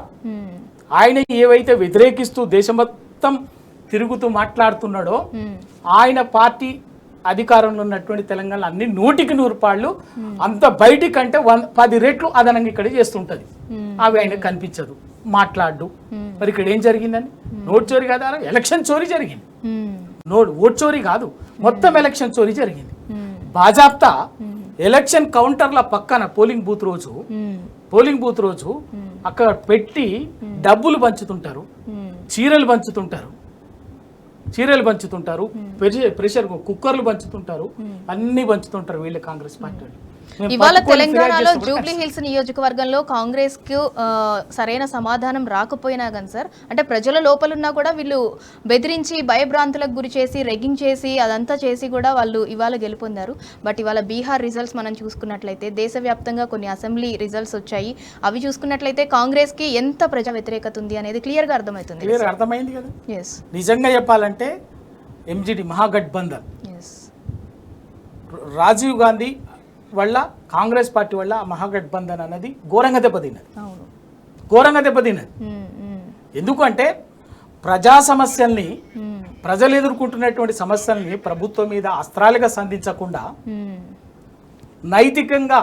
ఆయన ఏవైతే వ్యతిరేకిస్తూ దేశం మొత్తం తిరుగుతూ మాట్లాడుతున్నాడో, ఆయన పార్టీ అధికారంలో ఉన్నటువంటి తెలంగాణ అన్ని 100% అంత బయటికంటే 10 రెట్లు అదనంగా ఇక్కడ చేస్తుంటది. అవి ఆయన కనిపించదు, మాట్లాడు. మరి ఇక్కడ ఏం జరిగిందని? నోట్ చోరీ కాదా? ఎలక్షన్ చోరీ జరిగింది. ఓట్ చోరీ కాదు, మొత్తం ఎలక్షన్ చోరీ జరిగింది. బాజాప్తా ఎలక్షన్ కౌంటర్ల పక్కన పోలింగ్ బూత్ రోజు అక్కడ పెట్టి డబ్బులు పంచుతుంటారు, చీరలు పంచుతుంటారు, ప్రెషర్ కుక్కర్లు పంచుతుంటారు, అన్ని పంచుతుంటారు వీళ్ళు కాంగ్రెస్ పార్టీ. ఇవాళ తెలంగాణలో జూబ్లీ హిల్స్ నియోజకవర్గంలో కాంగ్రెస్ కు సరైన సమాధానం రాకపోయినా కానీ సార్, అంటే ప్రజల లోపలున్నా కూడా వీళ్ళు బెదిరించి భయభ్రాంతులకు గురి చేసి రెగ్గింగ్ చేసి అదంతా చేసి కూడా వాళ్ళు ఇవాళ గెలుపొందారు. బట్ ఇవాళ బీహార్ రిజల్ట్స్ మనం చూసుకున్నట్లయితే దేశవ్యాప్తంగా కొన్ని అసెంబ్లీ రిజల్ట్స్ వచ్చాయి. అవి చూసుకున్నట్లయితే కాంగ్రెస్ కి ఎంత ప్రజా వ్యతిరేకత ఉంది అనేది క్లియర్ గా అర్థమవుతుంది. అర్థమైంది కదా. నిజంగా చెప్పాలంటే ఎంజిడి మహాగఠబంధన్, రాజీవ్ గాంధీ వల్ల, కాంగ్రెస్ పార్టీ వల్ల మహాగఠబంధన్ అనేది ఘోరంగా దెబ్బతిన్నది. ఎందుకంటే ప్రజా సమస్యల్ని, ప్రజలు ఎదుర్కొంటున్నటువంటి సమస్యల్ని ప్రభుత్వం మీద అస్త్రాలుగా సంధించకుండా నైతికంగా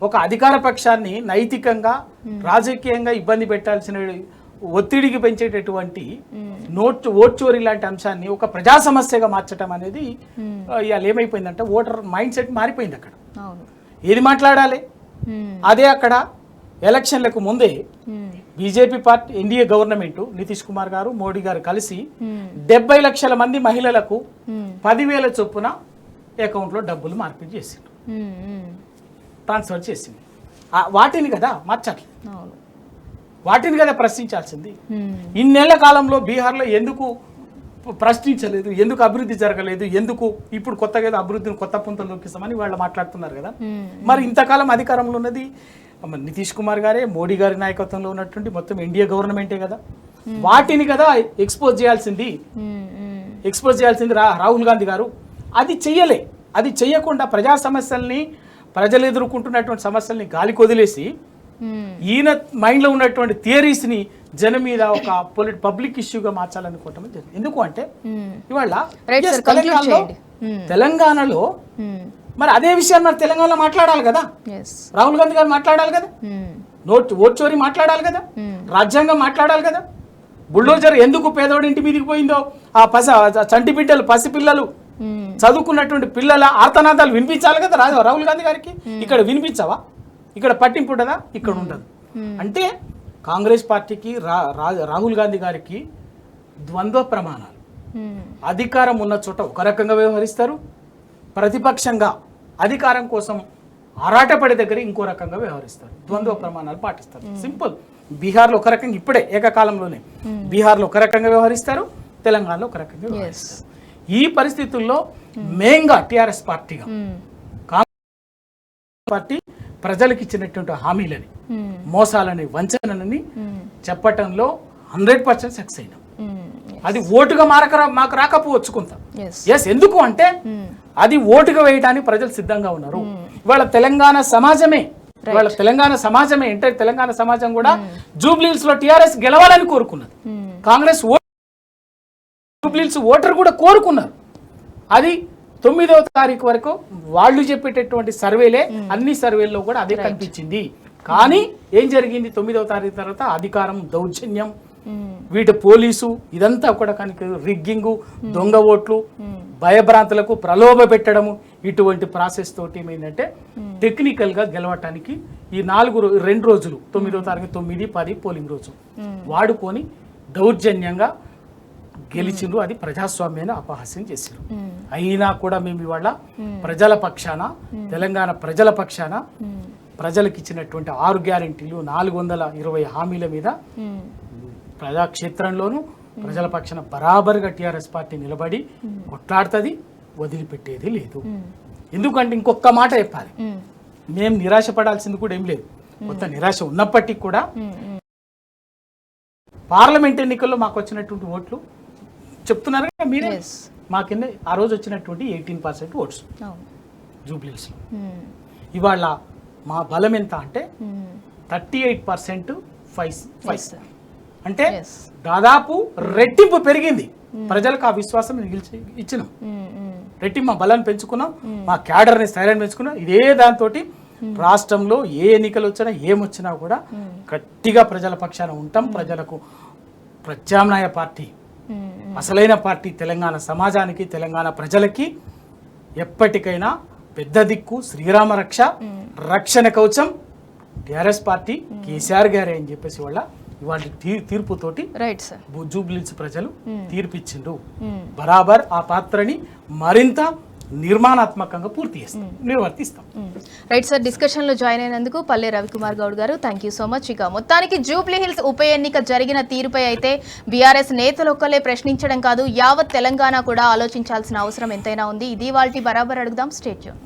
ఒక అధికార పక్షాన్ని నైతికంగా రాజకీయంగా ఇబ్బంది పెట్టాల్సిన ఒత్తిడికి పెంచేటటువంటి ఓట్ చోరీ లాంటి అంశాన్ని ఒక ప్రజా సమస్యగా మార్చడం అనేది ఇవాళ ఏమైపోయిందంటే ఓటర్ మైండ్ సెట్ మారిపోయింది. అక్కడ ఏది మాట్లాడాలి అదే. అక్కడ ఎలక్షన్లకు ముందే BJP party, NDA government, Nitish Kumar గారు, మోడీ గారు కలిసి 70 లక్షల మంది మహిళలకు 10,000 చొప్పున అకౌంట్లో డబ్బులు మార్పిడి చేసిండు, ట్రాన్స్ఫర్ చేసింది. వాటిని కదా మార్చాలి, వాటిని కదా ప్రశ్నించాల్సింది. ఇన్నేళ్ల కాలంలో బీహార్లో ఎందుకు ప్రశ్నించలేదు, ఎందుకు అభివృద్ధి జరగలేదు, ఎందుకు ఇప్పుడు కొత్తగా అభివృద్ధిని కొత్త పుంతలు నొక్కిస్తామని వాళ్ళు మాట్లాడుతున్నారు కదా. మరి ఇంతకాలం అధికారంలో ఉన్నది నితీష్ కుమార్ గారే, మోడీ గారి నాయకత్వంలో ఉన్నటువంటి మొత్తం ఎన్డీఏ గవర్నమెంటే కదా. వాటిని కదా ఎక్స్పోజ్ చేయాల్సింది రాహుల్ గాంధీ గారు. అది చెయ్యలే. అది చెయ్యకుండా ప్రజా సమస్యల్ని, ప్రజలు ఎదుర్కొంటున్నటువంటి సమస్యల్ని గాలికి వదిలేసి ఈయన మైండ్లో ఉన్నటువంటి థియరీస్ని జనం మీద ఒక పబ్లిక్ ఇష్యూగా మార్చాలనుకోవటం జరిగింది. ఎందుకు అంటే ఇవాళ తెలంగాణలో మరి అదే విషయాన్ని మరి తెలంగాణలో మాట్లాడాలి కదా, రాహుల్ గాంధీ గారు మాట్లాడాలి కదా, ఓట్ చోరీ మాట్లాడాలి కదా, రాజ్యాంగం మాట్లాడాలి కదా. బుల్డోజర్ ఎందుకు పేదోడి ఇంటి మీదకి పోయిందో, ఆ చంటి బిడ్డలు, పసిపిల్లలు, చదువుకున్నటువంటి పిల్లల ఆర్తనాదాలు వినిపించాలి కదా రాహుల్ గాంధీ గారికి. ఇక్కడ వినిపించవా? ఇక్కడ పట్టింపు ఉండదా? ఇక్కడ ఉండదు. అంటే కాంగ్రెస్ పార్టీకి, రాహుల్ గాంధీ గారికి ద్వంద్వ ప్రమాణాలు. అధికారం ఉన్న చోట ఒక రకంగా వ్యవహరిస్తారు, ప్రతిపక్షంగా అధికారం కోసం ఆరాటపడే దగ్గర ఇంకో రకంగా వ్యవహరిస్తారు, ద్వంద్వ ప్రమాణాలు పాటిస్తారు. సింపుల్. బీహార్లో ఒక రకంగా, ఇప్పుడే ఏకకాలంలోనే బీహార్లో ఒక రకంగా వ్యవహరిస్తారు, తెలంగాణలో ఒక రకంగా వ్యవహరిస్తారు. ఈ పరిస్థితుల్లో మెయిన్గా టీఆర్ఎస్ పార్టీగా కాంగ్రెస్ పార్టీ ప్రజలకు ఇచ్చినటువంటి హామీలని, మోసాలని, వంచనని చెప్పటంలో 100% సక్సెస్ అయినాం. అది ఓటుగా మాకు రాకపోవచ్చు కొంత. ఎందుకు అంటే అది ఓటుగా వేయడానికి ప్రజలు సిద్ధంగా ఉన్నారు. ఇవాళ తెలంగాణ సమాజమే అంటే తెలంగాణ సమాజం కూడా జూబ్లీ హిల్స్ లో టీఆర్ఎస్ గెలవాలని కోరుకున్నది. కాంగ్రెస్ జూబ్లీ హిల్స్ ఓటర్ కూడా కోరుకున్నారు. అది 9వ తారీఖు వరకు వాళ్ళు చెప్పేటటువంటి సర్వేలే, అన్ని సర్వేల్లో కూడా అదే కనిపించింది. కానీ ఏం జరిగింది? 9వ తారీఖు తర్వాత అధికారం, దౌర్జన్యం, వీటి పోలీసు ఇదంతా కూడా కనుక రిగ్గింగు, దొంగ ఓట్లు, భయభ్రాంతులకు ప్రలోభ పెట్టడము, ఇటువంటి ప్రాసెస్ తోటి ఏమైందంటే టెక్నికల్ గా గెలవటానికి ఈ 2 రోజులు 9వ తారీఖు 9, 10 పోలింగ్ రోజు వాడుకొని దౌర్జన్యంగా గెలిచిండ్రు. అది ప్రజాస్వామ్యాన్ని అపహాస్యం చేసిండ్రు. అయినా కూడా మేము ఇవాళ ప్రజల పక్షాన, తెలంగాణ ప్రజల పక్షాన, ప్రజలకు ఇచ్చినటువంటి 6 గ్యారెంటీలు, 420 హామీల మీద ప్రజాక్షేత్రంలోనూ ప్రజల పక్షాన బరాబర్గా టీఆర్ఎస్ పార్టీ నిలబడి కొట్లాడుతుంది, వదిలిపెట్టేది లేదు. ఎందుకంటే ఇంకొక మాట చెప్పాలి, మేము నిరాశపడాల్సింది కూడా ఏం లేదు. కొంత నిరాశ ఉన్నప్పటికీ కూడా పార్లమెంట్ ఎన్నికల్లో మాకు వచ్చినటువంటి ఓట్లు చెప్తున్నారు కదా మీరే, మాకింద ఆ రోజు వచ్చినటువంటి 18% ఓట్స్ జూబ్లీ హిల్స్లో. ఇవాళ మా బలం ఎంత అంటే 38% 5 అంటే దాదాపు రెట్టింపు పెరిగింది. ప్రజలకు ఆ విశ్వాసం ఇచ్చినాం, రెట్టింపు మా బలాన్ని పెంచుకున్నాం, మా క్యాడర్ని స్థైర్యాన్ని పెంచుకున్నాం. ఇదే దాంతో రాష్ట్రంలో ఏ ఎన్నికలు వచ్చినా ఏమొచ్చినా కూడా గట్టిగా ప్రజల పక్షాన ఉంటాం. ప్రజలకు ప్రత్యామ్నాయ పార్టీ, అసలైన పార్టీ తెలంగాణ సమాజానికి, తెలంగాణ ప్రజలకి ఎప్పటికైనా పెద్ద దిక్కు, శ్రీరామ రక్ష, రక్షణ కవచం టీఆర్ఎస్ పార్టీ కేసీఆర్ గారే అని చెప్పేసి వాళ్ళ ఇవాళ తీర్పుతోటి రైట్ సార్ జూబ్లీహిల్స్ ప్రజలు తీర్పిచ్చిండు. బరాబర్ ఆ పాత్రని మరింత నిర్మాణాత్మకంగా పూర్తి చేస్తాం, నిర్వర్తిస్తాం. రైట్ సార్, డిస్కషన్లో జాయిన్ అయినందుకు పల్లె రవికుమార్ గౌడ్ గారు థ్యాంక్ యూ సో మచ్. ఇక మొత్తానికి జూబ్లీహిల్స్ ఉప ఎన్నిక జరిగిన తీరుపై అయితే బీఆర్ఎస్ నేతలు ఒక్కలే ప్రశ్నించడం కాదు, యావత్ తెలంగాణ కూడా ఆలోచించాల్సిన అవసరం ఎంతైనా ఉంది. ఇది వాళ్ళ బరాబర్ అడుగుదాం. స్టేట్